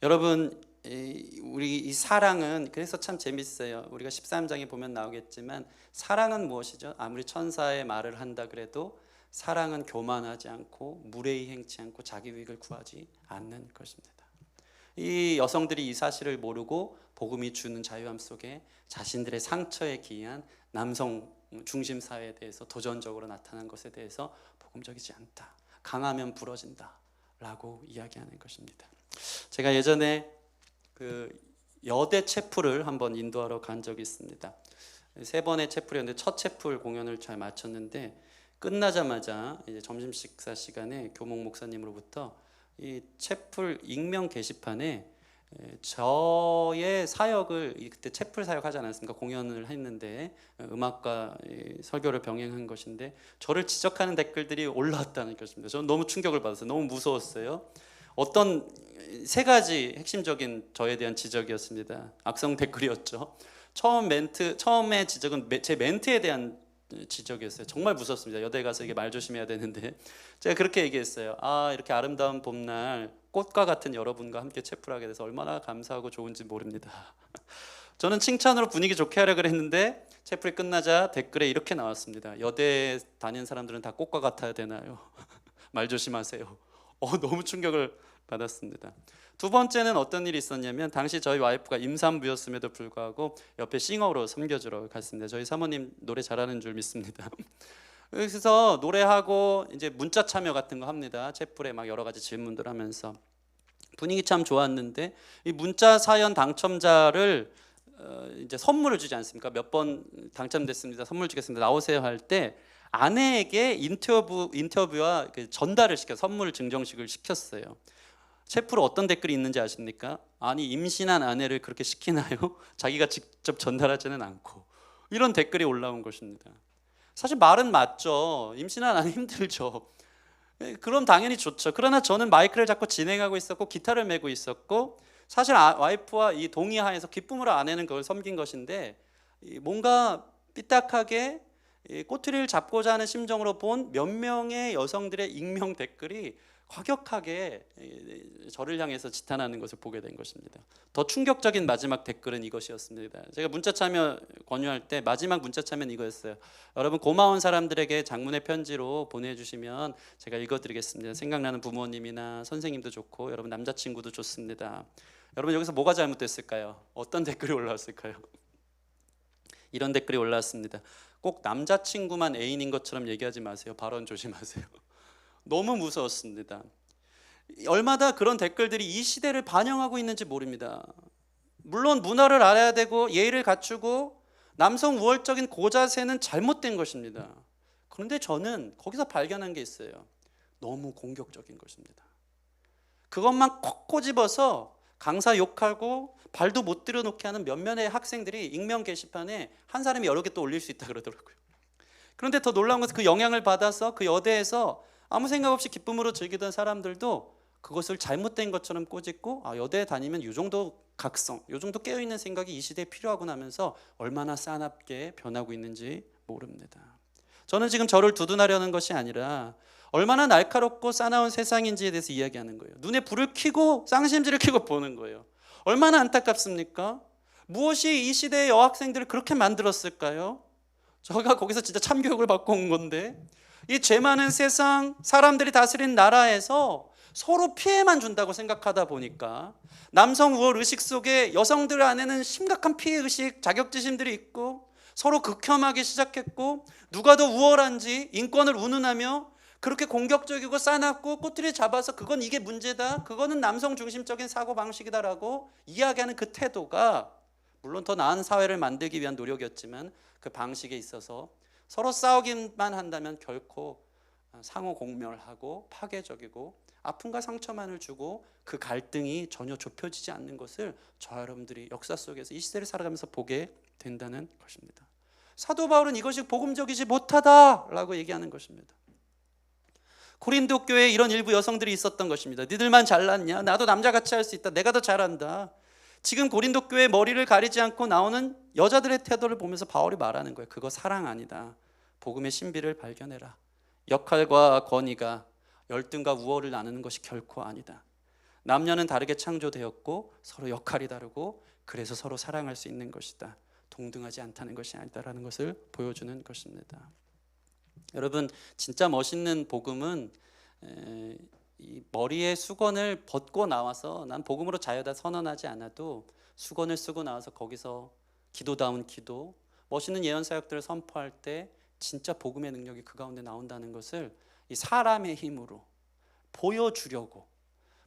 여러분, 우리 이 사랑은, 그래서 참 재밌어요. 우리가 13장에 보면 나오겠지만 사랑은 무엇이죠? 아무리 천사의 말을 한다 그래도 사랑은 교만하지 않고 무례히 행치 않고 자기 이익을 구하지 않는 것입니다. 이 여성들이 이 사실을 모르고 복음이 주는 자유함 속에 자신들의 상처에 기이한 남성 중심 사회에 대해서 도전적으로 나타난 것에 대해서 복음적이지 않다, 강하면 부러진다 라고 이야기하는 것입니다. 제가 예전에 그 여대 채플을 한번 인도하러 간 적이 있습니다. 3번의 채플이었는데 첫 채플 공연을 잘 마쳤는데 끝나자마자 이제 점심 식사 시간에 교목 목사님으로부터 이 채플 익명 게시판에 저의 사역을, 그때 채플 사역하지 않았습니까? 공연을 했는데 음악과 설교를 병행한 것인데 저를 지적하는 댓글들이 올라왔다는 것입니다. 저는 너무 충격을 받았어요. 너무 무서웠어요. 어떤 3가지 핵심적인 저에 대한 지적이었습니다. 악성 댓글이었죠. 처음에 지적은 제 멘트에 대한 지적이었어요. 정말 무섭습니다. 여대 가서 이게 말 조심해야 되는데 제가 그렇게 얘기했어요. 이렇게 아름다운 봄날 꽃과 같은 여러분과 함께 채플하게 돼서 얼마나 감사하고 좋은지 모릅니다. 저는 칭찬으로 분위기 좋게 하려고 했는데 채플이 끝나자 댓글에 이렇게 나왔습니다. 여대 다니는 사람들은 다 꽃과 같아야 되나요? 말 조심하세요. 너무 충격을 받았습니다. 2번째는 어떤 일이 있었냐면, 당시 저희 와이프가 임산부였음에도 불구하고 옆에 싱어로 섬겨주러 갔습니다. 저희 사모님 노래 잘하는 줄 믿습니다. 그래서 노래하고 이제 문자 참여 같은 거 합니다. 채플에 막 여러 가지 질문들 하면서 분위기 참 좋았는데, 이 문자 사연 당첨자를 이제 선물을 주지 않습니까? 몇 번 당첨됐습니다, 선물 주겠습니다, 나오세요 할 때 아내에게 인터뷰와 전달을 시켜 선물 증정식을 시켰어요. 채플에 어떤 댓글이 있는지 아십니까? 아니, 임신한 아내를 그렇게 시키나요? 자기가 직접 전달하지는 않고, 이런 댓글이 올라온 것입니다. 사실 말은 맞죠. 임신한 아내 힘들죠. 그럼 당연히 좋죠. 그러나 저는 마이크를 잡고 진행하고 있었고 기타를 메고 있었고, 사실 와이프와 이 동의하에서 기쁨으로 아내는 그걸 섬긴 것인데, 뭔가 삐딱하게 꼬투리를 잡고자 하는 심정으로 본 몇 명의 여성들의 익명 댓글이 과격하게 저를 향해서 지탄하는 것을 보게 된 것입니다. 더 충격적인 마지막 댓글은 이것이었습니다. 제가 문자 참여 권유할 때 마지막 문자 참여는 이거였어요. 여러분 고마운 사람들에게 장문의 편지로 보내주시면 제가 읽어드리겠습니다. 생각나는 부모님이나 선생님도 좋고 여러분 남자친구도 좋습니다. 여러분 여기서 뭐가 잘못됐을까요? 어떤 댓글이 올라왔을까요? 이런 댓글이 올라왔습니다. 꼭 남자친구만 애인인 것처럼 얘기하지 마세요. 발언 조심하세요. 너무 무서웠습니다. 얼마나 그런 댓글들이 이 시대를 반영하고 있는지 모릅니다. 물론 문화를 알아야 되고 예의를 갖추고 남성 우월적인 고자세는 잘못된 것입니다. 그런데 저는 거기서 발견한 게 있어요. 너무 공격적인 것입니다. 그것만 콕 꼬집어서 강사 욕하고 발도 못 들여놓게 하는 몇몇의 학생들이 익명 게시판에 한 사람이 여러 개 또 올릴 수 있다 그러더라고요. 그런데 더 놀라운 것은 그 영향을 받아서 그 여대에서 아무 생각 없이 기쁨으로 즐기던 사람들도 그것을 잘못된 것처럼 꼬집고 여대에 다니면 이 정도 각성, 이 정도 깨어있는 생각이 이 시대에 필요하구나 하면서 얼마나 싸납게 변하고 있는지 모릅니다. 저는 지금 저를 두둔하려는 것이 아니라 얼마나 날카롭고 싸나운 세상인지에 대해서 이야기하는 거예요. 눈에 불을 켜고 쌍심지를 켜고 보는 거예요. 얼마나 안타깝습니까? 무엇이 이 시대의 여학생들을 그렇게 만들었을까요? 제가 거기서 진짜 참교육을 받고 온 건데 이 죄 많은 세상, 사람들이 다스린 나라에서 서로 피해만 준다고 생각하다 보니까 남성 우월 의식 속에 여성들 안에는 심각한 피해의식, 자격지심들이 있고 서로 극혐하기 시작했고 누가 더 우월한지 인권을 운운하며 그렇게 공격적이고 싸납고 꼬투리 잡아서 그건 이게 문제다, 그거는 남성 중심적인 사고방식이다라고 이야기하는 그 태도가 물론 더 나은 사회를 만들기 위한 노력이었지만 그 방식에 있어서 서로 싸우기만 한다면 결코 상호 공멸하고 파괴적이고 아픔과 상처만을 주고 그 갈등이 전혀 좁혀지지 않는 것을 저와 여러분들이 역사 속에서 이 시대를 살아가면서 보게 된다는 것입니다. 사도 바울은 이것이 복음적이지 못하다라고 얘기하는 것입니다. 고린도 교회에 이런 일부 여성들이 있었던 것입니다. 니들만 잘났냐? 나도 남자같이 할 수 있다. 내가 더 잘한다. 지금 고린도 교회 머리를 가리지 않고 나오는 여자들의 태도를 보면서 바울이 말하는 거예요. 그거 사랑 아니다. 복음의 신비를 발견해라. 역할과 권위가 열등과 우월을 나누는 것이 결코 아니다. 남녀는 다르게 창조되었고 서로 역할이 다르고 그래서 서로 사랑할 수 있는 것이다. 동등하지 않다는 것이 아니다라는 것을 보여주는 것입니다. 여러분 진짜 멋있는 복음은 이 머리에 수건을 벗고 나와서 난 복음으로 자유다 선언하지 않아도 수건을 쓰고 나와서 거기서 기도다운 기도, 멋있는 예언 사역들을 선포할 때 진짜 복음의 능력이 그 가운데 나온다는 것을 이 사람의 힘으로 보여주려고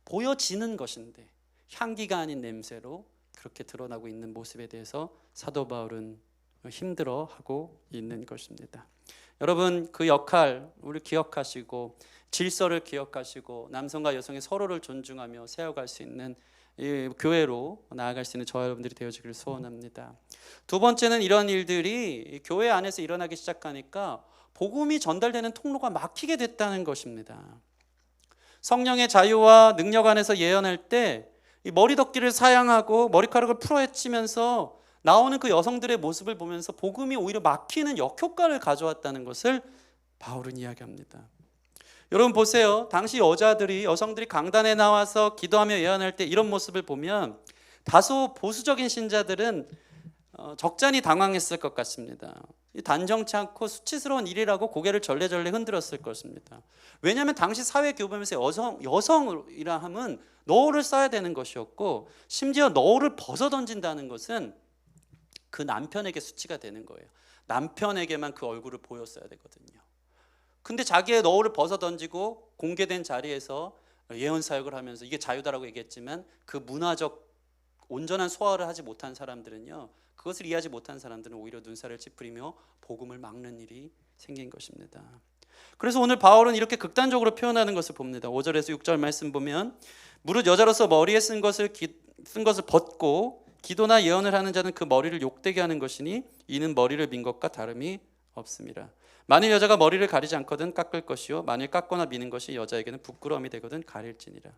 보여지는 것인데 향기가 아닌 냄새로 그렇게 드러나고 있는 모습에 대해서 사도 바울은 힘들어하고 있는 것입니다. 여러분 그 역할 우리 기억하시고 질서를 기억하시고 남성과 여성의 서로를 존중하며 세워갈 수 있는 이 교회로 나아갈 수 있는 저와 여러분들이 되어지기를 소원합니다. 두 번째는 이런 일들이 교회 안에서 일어나기 시작하니까 복음이 전달되는 통로가 막히게 됐다는 것입니다. 성령의 자유와 능력 안에서 예언할 때 이 머리덮기를 사양하고 머리카락을 풀어헤치면서 나오는 그 여성들의 모습을 보면서 복음이 오히려 막히는 역효과를 가져왔다는 것을 바울은 이야기합니다. 여러분 보세요. 당시 여성들이 강단에 나와서 기도하며 예언할 때 이런 모습을 보면 다소 보수적인 신자들은 적잖이 당황했을 것 같습니다. 단정치 않고 수치스러운 일이라고 고개를 절레절레 흔들었을 것입니다. 왜냐하면 당시 사회 교범에서 여성이라 함은 너울을 써야 되는 것이었고 심지어 너울을 벗어던진다는 것은 그 남편에게 수치가 되는 거예요. 남편에게만 그 얼굴을 보였어야 되거든요. 근데 자기의 너울을 벗어던지고 공개된 자리에서 예언 사역을 하면서 이게 자유다라고 얘기했지만 그 문화적 온전한 소화를 하지 못한 사람들은요, 그것을 이해하지 못한 사람들은 오히려 눈살을 찌푸리며 복음을 막는 일이 생긴 것입니다. 그래서 오늘 바울은 이렇게 극단적으로 표현하는 것을 봅니다. 5절에서 6절 말씀 보면 무릇 여자로서 머리에 쓴 것을 벗고 기도나 예언을 하는 자는 그 머리를 욕되게 하는 것이니 이는 머리를 민 것과 다름이 없습니다. 만일 여자가 머리를 가리지 않거든 깎을 것이요 만일 깎거나 미는 것이 여자에게는 부끄러움이 되거든 가릴지니라.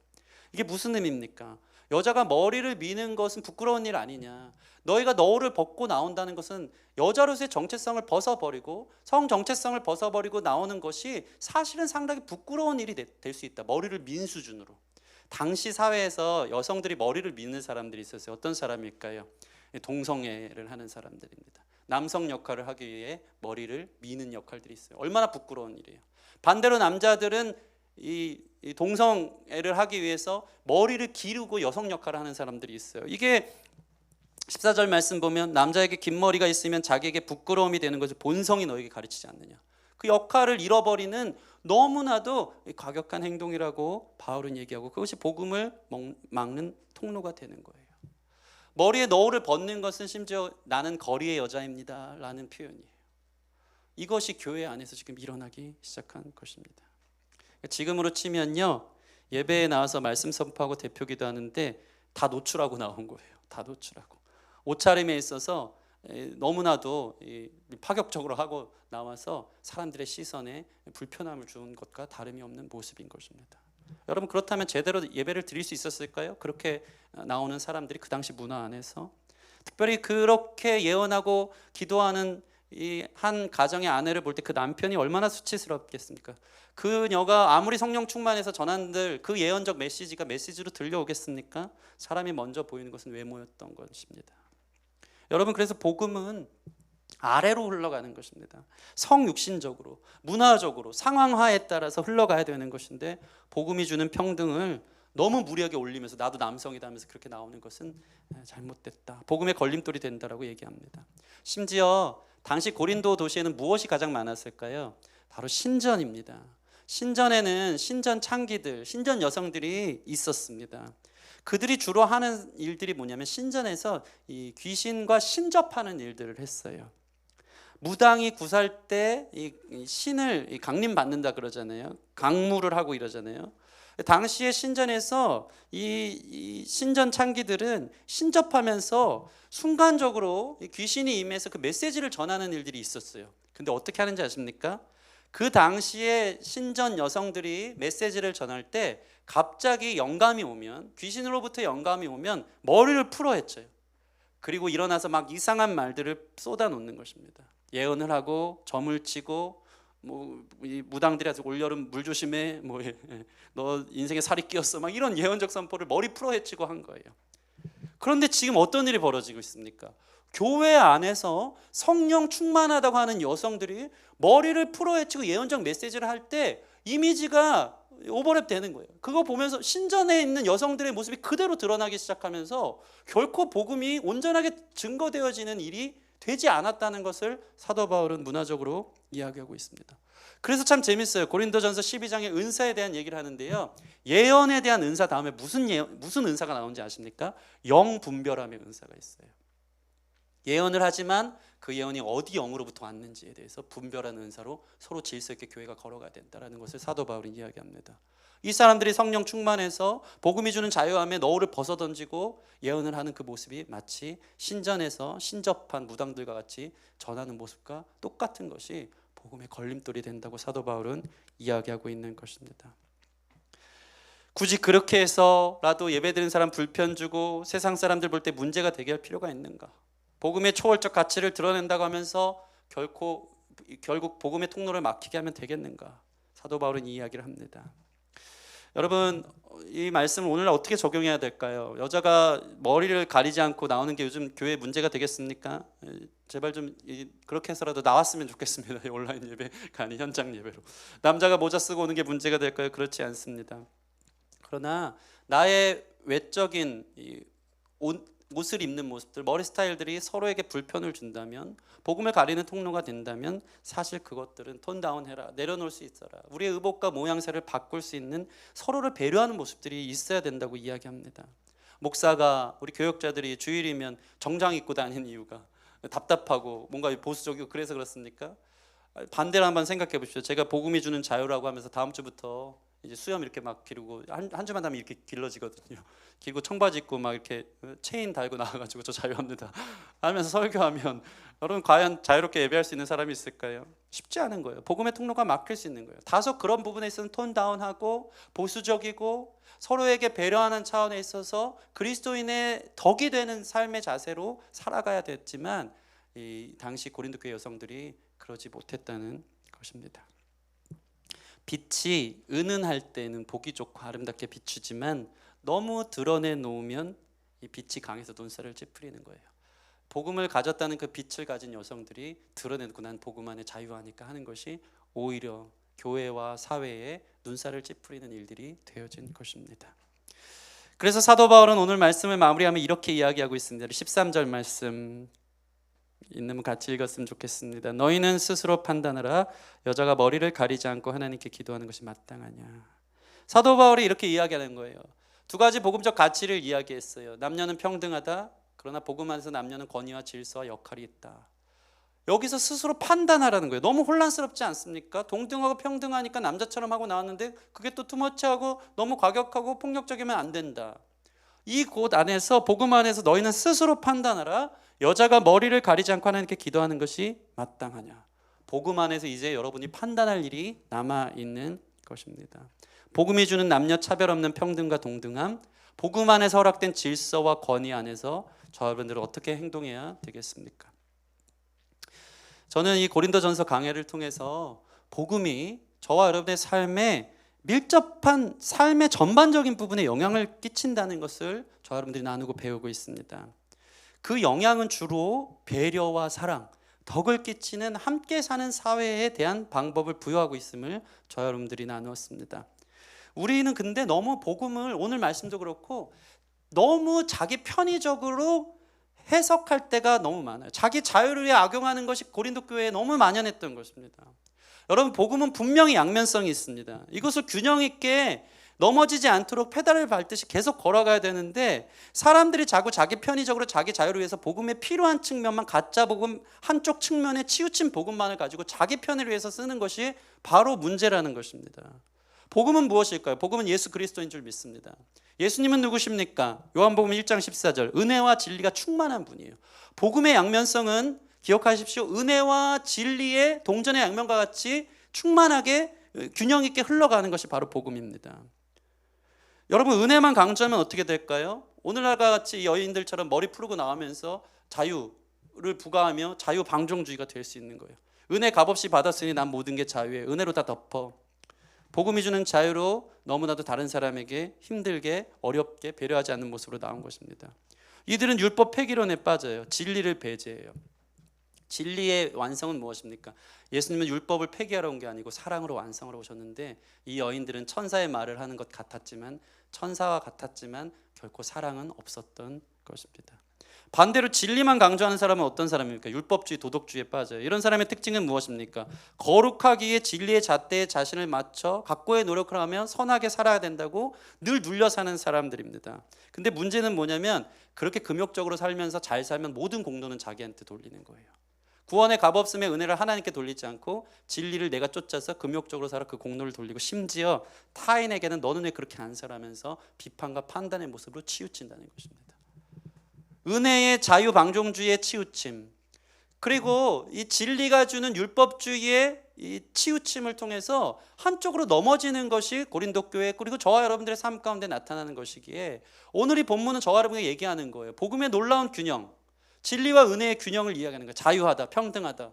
이게 무슨 의미입니까? 여자가 머리를 미는 것은 부끄러운 일 아니냐. 너희가 너울을 벗고 나온다는 것은 여자로서의 정체성을 벗어버리고 성 정체성을 벗어버리고 나오는 것이 사실은 상당히 부끄러운 일이 될 수 있다. 머리를 민 수준으로. 당시 사회에서 여성들이 머리를 미는 사람들이 있었어요. 어떤 사람일까요? 동성애를 하는 사람들입니다. 남성 역할을 하기 위해 머리를 미는 역할들이 있어요. 얼마나 부끄러운 일이에요. 반대로 남자들은 이 동성애를 하기 위해서 머리를 기르고 여성 역할을 하는 사람들이 있어요. 이게 14절 말씀 보면 남자에게 긴 머리가 있으면 자기에게 부끄러움이 되는 것을 본성이 너에게 가르치지 않느냐. 그 역할을 잃어버리는 너무나도 과격한 행동이라고 바울은 얘기하고 그것이 복음을 막는 통로가 되는 거예요. 머리에 너울을 벗는 것은 심지어 나는 거리의 여자입니다 라는 표현이에요. 이것이 교회 안에서 지금 일어나기 시작한 것입니다. 지금으로 치면요, 예배에 나와서 말씀 선포하고 대표 기도하는데 다 노출하고 나온 거예요. 다 노출하고. 옷차림에 있어서 너무나도 파격적으로 하고 나와서 사람들의 시선에 불편함을 주는 것과 다름이 없는 모습인 것입니다. 여러분, 그렇다면 제대로 예배를 드릴 수 있었을까요? 그렇게 나오는 사람들이 그 당시 문화 안에서 특별히 그렇게 예언하고 기도하는 이 한 가정의 아내를 볼 때 그 남편이 얼마나 수치스럽겠습니까? 그녀가 아무리 성령 충만해서 전한들 그 예언적 메시지가 메시지로 들려오겠습니까? 사람이 먼저 보이는 것은 외모였던 것입니다. 여러분, 그래서 복음은 아래로 흘러가는 것입니다. 성육신적으로, 문화적으로, 상황화에 따라서 흘러가야 되는 것인데 복음이 주는 평등을 너무 무리하게 올리면서 나도 남성이다 하면서 그렇게 나오는 것은 잘못됐다. 복음의 걸림돌이 된다라고 얘기합니다. 심지어 당시 고린도 도시에는 무엇이 가장 많았을까요? 바로 신전입니다. 신전에는 신전 창기들, 신전 여성들이 있었습니다. 그들이 주로 하는 일들이 뭐냐면 신전에서 이 귀신과 신접하는 일들을 했어요. 무당이 구살 때 이 신을 강림받는다 그러잖아요. 강무를 하고 이러잖아요. 당시의 신전에서 이 신전 창기들은 신접하면서 순간적으로 귀신이 임해서 그 메시지를 전하는 일들이 있었어요. 근데 어떻게 하는지 아십니까? 그 당시에 신전 여성들이 메시지를 전할 때 갑자기 영감이 오면, 귀신으로부터 영감이 오면 머리를 풀어 헤쳐요. 그리고 일어나서 막 이상한 말들을 쏟아놓는 것입니다. 예언을 하고 점을 치고 이 무당들이 올여름 물 조심해, 너 인생에 살이 끼었어, 막 이런 예언적 선포를 머리 풀어 헤치고 한 거예요. 그런데 지금 어떤 일이 벌어지고 있습니까? 교회 안에서 성령 충만하다고 하는 여성들이 머리를 풀어 헤치고 예언적 메시지를 할 때 이미지가 오버랩 되는 거예요. 그거 보면서 신전에 있는 여성들의 모습이 그대로 드러나기 시작하면서 결코 복음이 온전하게 증거되어지는 일이 되지 않았다는 것을 사도 바울은 문화적으로 이야기하고 있습니다. 그래서 참 재밌어요. 고린도전서 12장에 은사에 대한 얘기를 하는데요, 예언에 대한 은사 다음에 무슨 은사가 나오는지 아십니까? 영분별함의 은사가 있어요. 예언을 하지만 그 예언이 어디 영으로부터 왔는지에 대해서 분별하는 은사로 서로 질서 있게 교회가 걸어가야 된다는 것을 사도 바울이 이야기합니다. 이 사람들이 성령 충만해서 복음이 주는 자유함에 너울을 벗어던지고 예언을 하는 그 모습이 마치 신전에서 신접한 무당들과 같이 전하는 모습과 똑같은 것이 복음의 걸림돌이 된다고 사도 바울은 이야기하고 있는 것입니다. 굳이 그렇게 해서라도 예배드리는 사람 불편 주고 세상 사람들 볼 때 문제가 되게 할 필요가 있는가? 복음의 초월적 가치를 드러낸다고 하면서 결국 복음의 통로를 막히게 하면 되겠는가? 사도 바울은 이 이야기를 합니다. 여러분, 이 말씀을 오늘날 어떻게 적용해야 될까요? 여자가 머리를 가리지 않고 나오는 게 요즘 교회 문제가 되겠습니까? 제발 좀 그렇게 해서라도 나왔으면 좋겠습니다. 온라인 예배가 아닌 현장 예배로. 남자가 모자 쓰고 오는 게 문제가 될까요? 그렇지 않습니다. 그러나 나의 외적인 옷을 입는 모습들, 머리 스타일들이 서로에게 불편을 준다면, 복음을 가리는 통로가 된다면 사실 그것들은 톤다운해라, 내려놓을 수 있어라, 우리의 의복과 모양새를 바꿀 수 있는 서로를 배려하는 모습들이 있어야 된다고 이야기합니다. 목사가, 우리 교역자들이 주일이면 정장 입고 다니는 이유가 답답하고 뭔가 보수적이고 그래서 그렇습니까? 반대로 한번 생각해 보십시오. 제가 복음이 주는 자유라고 하면서 다음 주부터 이제 수염 이렇게 막 기르고 한 주만 하면 이렇게 길러지거든요. 길고 청바지 입고 막 이렇게 체인 달고 나와가지고 저 자유합니다 하면서 설교하면 여러분 과연 자유롭게 예배할 수 있는 사람이 있을까요? 쉽지 않은 거예요. 복음의 통로가 막힐 수 있는 거예요. 다소 그런 부분에 있어서는 톤 다운하고 보수적이고 서로에게 배려하는 차원에 있어서 그리스도인의 덕이 되는 삶의 자세로 살아가야 됐지만 이 당시 고린도 교회 여성들이 그러지 못했다는 것입니다. 빛이 은은할 때는 보기 좋고 아름답게 비추지만 너무 드러내 놓으면 이 빛이 강해서 눈살을 찌푸리는 거예요. 복음을 가졌다는 그 빛을 가진 여성들이 드러내고 난 복음 안에 자유하니까 하는 것이 오히려 교회와 사회에 눈살을 찌푸리는 일들이 되어진 것입니다. 그래서 사도 바울은 오늘 말씀을 마무리하면 이렇게 이야기하고 있습니다. 13절 말씀 있는 같이 읽었으면 좋겠습니다. 너희는 스스로 판단하라. 여자가 머리를 가리지 않고 하나님께 기도하는 것이 마땅하냐. 사도 바울이 이렇게 이야기하는 거예요. 두 가지 복음적 가치를 이야기했어요. 남녀는 평등하다. 그러나 복음 안에서 남녀는 권위와 질서와 역할이 있다. 여기서 스스로 판단하라는 거예요. 너무 혼란스럽지 않습니까? 동등하고 평등하니까 남자처럼 하고 나왔는데 그게 또 투머치하고 너무 과격하고 폭력적이면 안 된다. 이 곳 안에서 복음 안에서 너희는 스스로 판단하라. 여자가 머리를 가리지 않고 하나님께 기도하는 것이 마땅하냐. 복음 안에서 이제 여러분이 판단할 일이 남아있는 것입니다. 복음이 주는 남녀 차별 없는 평등과 동등함, 복음 안에서 허락된 질서와 권위 안에서 저 여러분들은 어떻게 행동해야 되겠습니까? 저는 이 고린도전서 강해를 통해서 복음이 저와 여러분의 삶에 밀접한 삶의 전반적인 부분에 영향을 끼친다는 것을 저와 여러분들이 나누고 배우고 있습니다. 그 영향은 주로 배려와 사랑, 덕을 끼치는 함께 사는 사회에 대한 방법을 부여하고 있음을 저와 여러분들이 나누었습니다. 우리는 근데 너무 복음을 오늘 말씀도 그렇고 너무 자기 편의적으로 해석할 때가 너무 많아요. 자기 자유를 위해 악용하는 것이 고린도 교회에 너무 만연했던 것입니다. 여러분 복음은 분명히 양면성이 있습니다. 이것을 균형 있게 넘어지지 않도록 페달을 밟듯이 계속 걸어가야 되는데 사람들이 자기 편의적으로 자기 자유를 위해서 복음에 필요한 측면만 가짜 복음 한쪽 측면에 치우친 복음만을 가지고 자기 편을 위해서 쓰는 것이 바로 문제라는 것입니다. 복음은 무엇일까요? 복음은 예수 그리스도인 줄 믿습니다. 예수님은 누구십니까? 요한복음 1장 14절 은혜와 진리가 충만한 분이에요. 복음의 양면성은 기억하십시오. 은혜와 진리의 동전의 양면과 같이 충만하게 균형 있게 흘러가는 것이 바로 복음입니다. 여러분 은혜만 강조하면 어떻게 될까요? 오늘날과 같이 여인들처럼 머리 풀고 나오면서 자유를 부과하며 자유 방종주의가 될 수 있는 거예요. 은혜 값없이 받았으니 난 모든 게 자유예요. 은혜로 다 덮어. 복음이 주는 자유로 너무나도 다른 사람에게 힘들게 어렵게 배려하지 않는 모습으로 나온 것입니다. 이들은 율법 폐기론에 빠져요. 진리를 배제해요. 진리의 완성은 무엇입니까? 예수님은 율법을 폐기하러 온 게 아니고 사랑으로 완성하러 오셨는데 이 여인들은 천사의 말을 하는 것 같았지만 천사와 같았지만 결코 사랑은 없었던 것입니다. 반대로 진리만 강조하는 사람은 어떤 사람입니까? 율법주의, 도덕주의에 빠져요. 이런 사람의 특징은 무엇입니까? 거룩하기에 진리의 잣대에 자신을 맞춰 각고의 노력을 하며 선하게 살아야 된다고 늘 눌려 사는 사람들입니다. 근데 문제는 뭐냐면 그렇게 금욕적으로 살면서 잘 살면 모든 공로는 자기한테 돌리는 거예요. 구원의 값없음의 은혜를 하나님께 돌리지 않고 진리를 내가 쫓아서 금욕적으로 살아 그 공로를 돌리고 심지어 타인에게는 너는 왜 그렇게 안 살아면서 비판과 판단의 모습으로 치우친다는 것입니다. 은혜의 자유 방종주의의 치우침, 그리고 이 진리가 주는 율법주의의 이 치우침을 통해서 한쪽으로 넘어지는 것이 고린도 교회 그리고 저와 여러분들의 삶 가운데 나타나는 것이기에 오늘 이 본문은 저와 여러분에게 얘기하는 거예요. 복음의 놀라운 균형, 진리와 은혜의 균형을 이야기하는 거예요. 자유하다, 평등하다,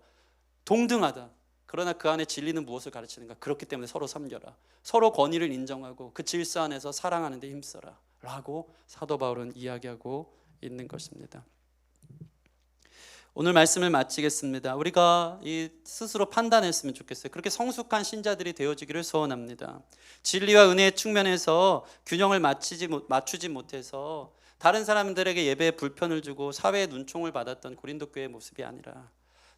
동등하다. 그러나 그 안에 진리는 무엇을 가르치는가? 그렇기 때문에 서로 섬겨라. 서로 권위를 인정하고 그 질서 안에서 사랑하는 데 힘써라 라고 사도 바울은 이야기하고 있는 것입니다. 오늘 말씀을 마치겠습니다. 우리가 이 스스로 판단했으면 좋겠어요. 그렇게 성숙한 신자들이 되어지기를 소원합니다. 진리와 은혜의 측면에서 균형을 맞추지 못해서 다른 사람들에게 예배에 불편을 주고 사회의 눈총을 받았던 고린도 교회의 모습이 아니라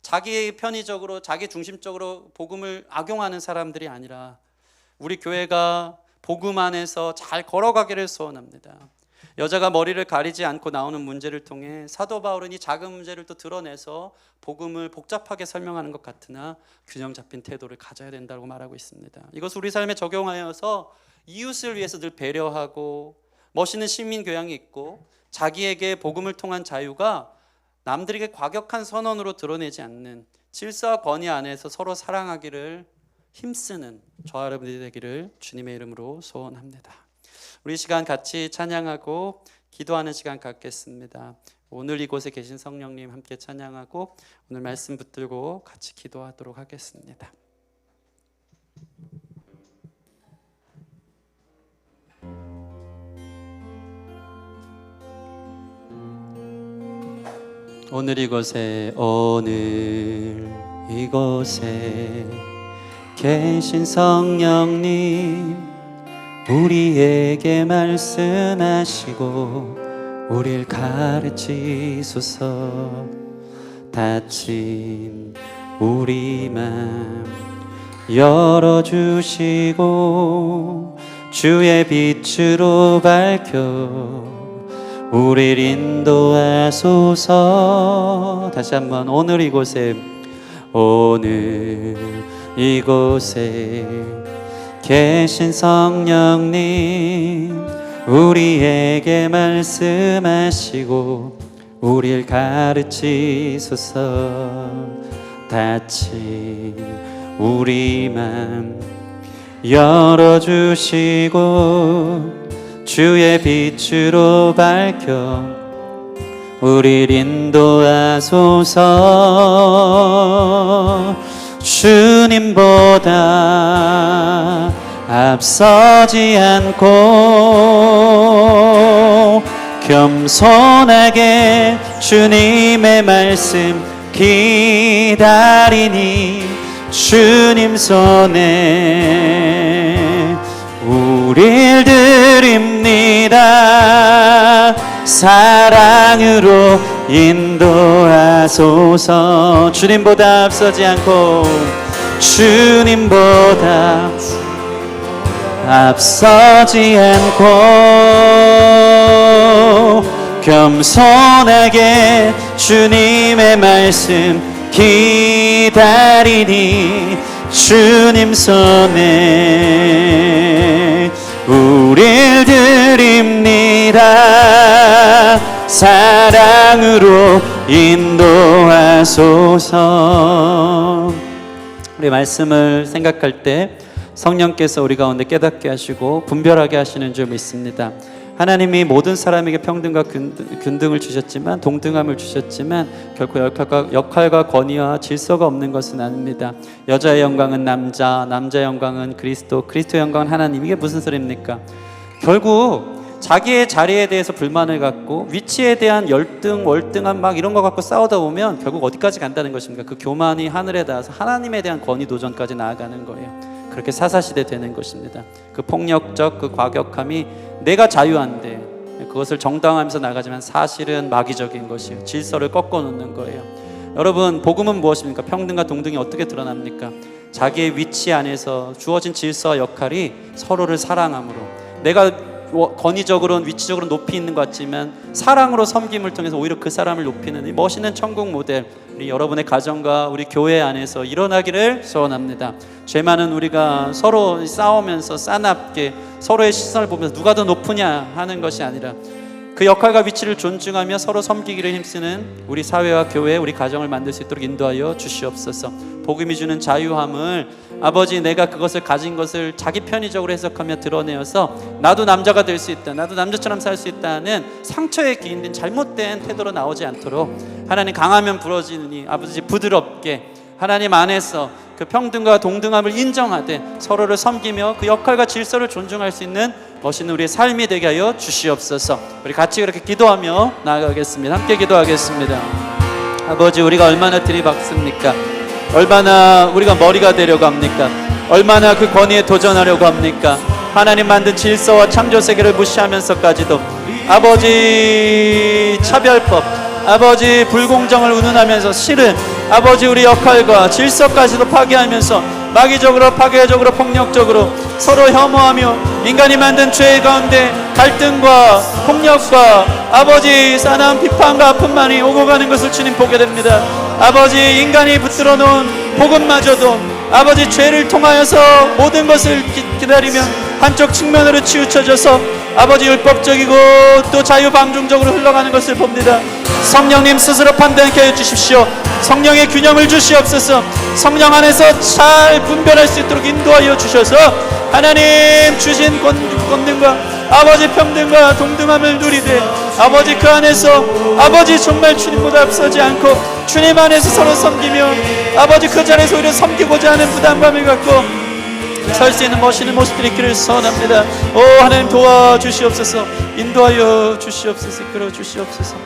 자기 편의적으로 자기 중심적으로 복음을 악용하는 사람들이 아니라 우리 교회가 복음 안에서 잘 걸어가기를 소원합니다. 여자가 머리를 가리지 않고 나오는 문제를 통해 사도 바울은 이 작은 문제를 또 드러내서 복음을 복잡하게 설명하는 것 같으나 균형 잡힌 태도를 가져야 된다고 말하고 있습니다. 이것을 우리 삶에 적용하여서 이웃을 위해서 늘 배려하고 멋있는 시민 교양이 있고 자기에게 복음을 통한 자유가 남들에게 과격한 선언으로 드러내지 않는 질서와 권위 안에서 서로 사랑하기를 힘쓰는 저와 여러분들이 되기를 주님의 이름으로 소원합니다. 우리 시간 같이 찬양하고 기도하는 시간 갖겠습니다. 오늘 이곳에 계신 성령님 함께 찬양하고 오늘 말씀 붙들고 같이 기도하도록 하겠습니다. 오늘 이곳에 계신 성령님 우리에게 말씀하시고 우릴 가르치소서. 닫힌 우리 맘 열어주시고 주의 빛으로 밝혀 우릴 인도하소서. 다시 한번 오늘 이곳에 계신 성령님 우리에게 말씀하시고 우릴 가르치소서. 닫힌 우리 맘 열어주시고 주의 빛으로 밝혀 우릴 인도하소서. 주님보다 앞서지 않고 겸손하게 주님의 말씀 기다리니 주님 손에 우릴 드립니다. 사랑으로 인도하소서. 주님보다 앞서지 않고 주님보다 앞서지 않고 겸손하게 주님의 말씀 기다리니 주님 손에 우릴 드립니다. 사랑으로 인도하소서. 우리 말씀을 생각할 때 성령께서 우리 가운데 깨닫게 하시고 분별하게 하시는 줄 믿습니다. 하나님이 모든 사람에게 평등과 균등을 주셨지만 동등함을 주셨지만 결코 역할과 권위와 질서가 없는 것은 아닙니다. 여자의 영광은 남자, 남자의 영광은 그리스도, 그리스도의 영광은 하나님. 이게 무슨 소리입니까? 결국 자기의 자리에 대해서 불만을 갖고 위치에 대한 열등, 월등함 막 이런 거 갖고 싸우다 보면 결국 어디까지 간다는 것입니까? 그 교만이 하늘에 닿아서 하나님에 대한 권위 도전까지 나아가는 거예요. 그렇게 사사시대 되는 것입니다. 그 폭력적 그 과격함이 내가 자유한데 그것을 정당화하면서 나가지만 사실은 마귀적인 것이에요. 질서를 꺾어 놓는 거예요. 여러분, 복음은 무엇입니까? 평등과 동등이 어떻게 드러납니까? 자기의 위치 안에서 주어진 질서와 역할이 서로를 사랑함으로, 내가 권위적으로는 위치적으로 높이 있는 것 같지만 사랑으로 섬김을 통해서 오히려 그 사람을 높이는 이 멋있는 천국 모델, 우리 여러분의 가정과 우리 교회 안에서 일어나기를 소원합니다. 죄 많은 우리가 서로 싸우면서 싸납게 서로의 시선을 보면서 누가 더 높으냐 하는 것이 아니라 그 역할과 위치를 존중하며 서로 섬기기를 힘쓰는 우리 사회와 교회, 우리 가정을 만들 수 있도록 인도하여 주시옵소서. 복음이 주는 자유함을 아버지, 내가 그것을 가진 것을 자기 편의적으로 해석하며 드러내어서 나도 남자가 될 수 있다, 나도 남자처럼 살 수 있다는 상처에 기인된 잘못된 태도로 나오지 않도록 하나님, 강하면 부러지느니 아버지 부드럽게 하나님 안에서 그 평등과 동등함을 인정하되 서로를 섬기며 그 역할과 질서를 존중할 수 있는 멋있는 우리의 삶이 되게 하여 주시옵소서. 우리 같이 그렇게 기도하며 나아가겠습니다. 함께 기도하겠습니다. 아버지, 우리가 얼마나 들이박습니까? 얼마나 우리가 머리가 되려고 합니까? 얼마나 그 권위에 도전하려고 합니까? 하나님 만든 질서와 창조 세계를 무시하면서까지도 아버지 차별법, 아버지 불공정을 운운하면서 실은 아버지 우리 역할과 질서까지도 파괴하면서 마귀적으로 파괴적으로 폭력적으로 서로 혐오하며 인간이 만든 죄 가운데 갈등과 폭력과 아버지 싸나운 비판과 아픔만이 오고 가는 것을 주님 보게 됩니다. 아버지 인간이 붙들어 놓은 복음마저도 아버지 죄를 통하여서 모든 것을 기다리면 한쪽 측면으로 치우쳐져서 아버지 율법적이고 또 자유방종적으로 흘러가는 것을 봅니다. 성령님 스스로 판단케 해주십시오. 성령의 균형을 주시옵소서. 성령 안에서 잘 분별할 수 있도록 인도하여 주셔서 하나님 주신 권능과 아버지 평등과 동등함을 누리되 아버지 그 안에서 아버지 정말 주님보다 앞서지 않고 주님 안에서 서로 섬기며 아버지 그 자리에서 오히려 섬기고자 하는 부담감을 갖고 설 수 있는 멋있는 모습들이 있기를 소원합니다. 오 하나님 도와주시옵소서. 인도하여 주시옵소서. 이끌어 주시옵소서.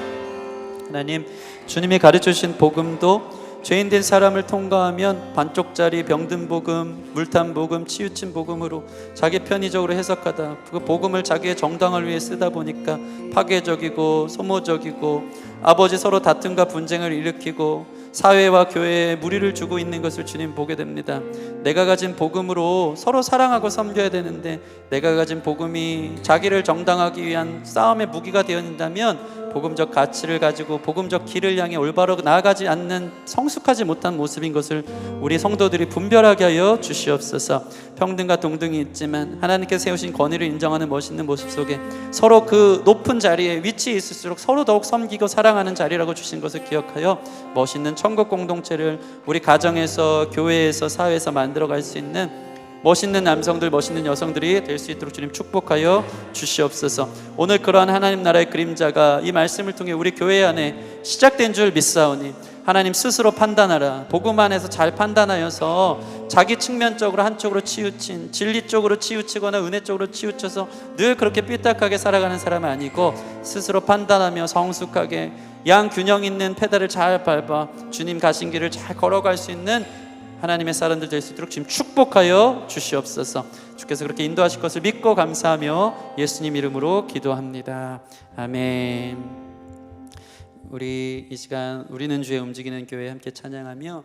하나님 주님이 가르쳐 주신 복음도 죄인된 사람을 통과하면 반쪽짜리 병든 복음, 물탄 복음, 치유친 복음으로 자기 편의적으로 해석하다 그 복음을 자기의 정당을 위해 쓰다 보니까 파괴적이고 소모적이고 아버지 서로 다툼과 분쟁을 일으키고 사회와 교회에 무리를 주고 있는 것을 주님 보게 됩니다. 내가 가진 복음으로 서로 사랑하고 섬겨야 되는데 내가 가진 복음이 자기를 정당하기 위한 싸움의 무기가 되어진다면 복음적 가치를 가지고 복음적 길을 향해 올바로 나아가지 않는 성숙하지 못한 모습인 것을 우리 성도들이 분별하게 하여 주시옵소서. 평등과 동등이 있지만 하나님께서 세우신 권위를 인정하는 멋있는 모습 속에 서로 그 높은 자리에 위치에 있을수록 서로 더욱 섬기고 사랑하는 자리라고 주신 것을 기억하여 멋있는 천국 공동체를 우리 가정에서 교회에서 사회에서 만들어갈 수 있는 멋있는 남성들 멋있는 여성들이 될 수 있도록 주님 축복하여 주시옵소서. 오늘 그러한 하나님 나라의 그림자가 이 말씀을 통해 우리 교회 안에 시작된 줄 믿사오니 하나님 스스로 판단하라. 복음 안에서 잘 판단하여서 자기 측면적으로 한쪽으로 치우친 진리 쪽으로 치우치거나 은혜 쪽으로 치우쳐서 늘 그렇게 삐딱하게 살아가는 사람은 아니고 스스로 판단하며 성숙하게 양 균형 있는 페달을 잘 밟아 주님 가신 길을 잘 걸어갈 수 있는 하나님의 사람들 될 수 있도록 지금 축복하여 주시옵소서. 주께서 그렇게 인도하실 것을 믿고 감사하며 예수님 이름으로 기도합니다. 아멘. 우리 이 시간 우리는 주의 움직이는 교회 함께 찬양하며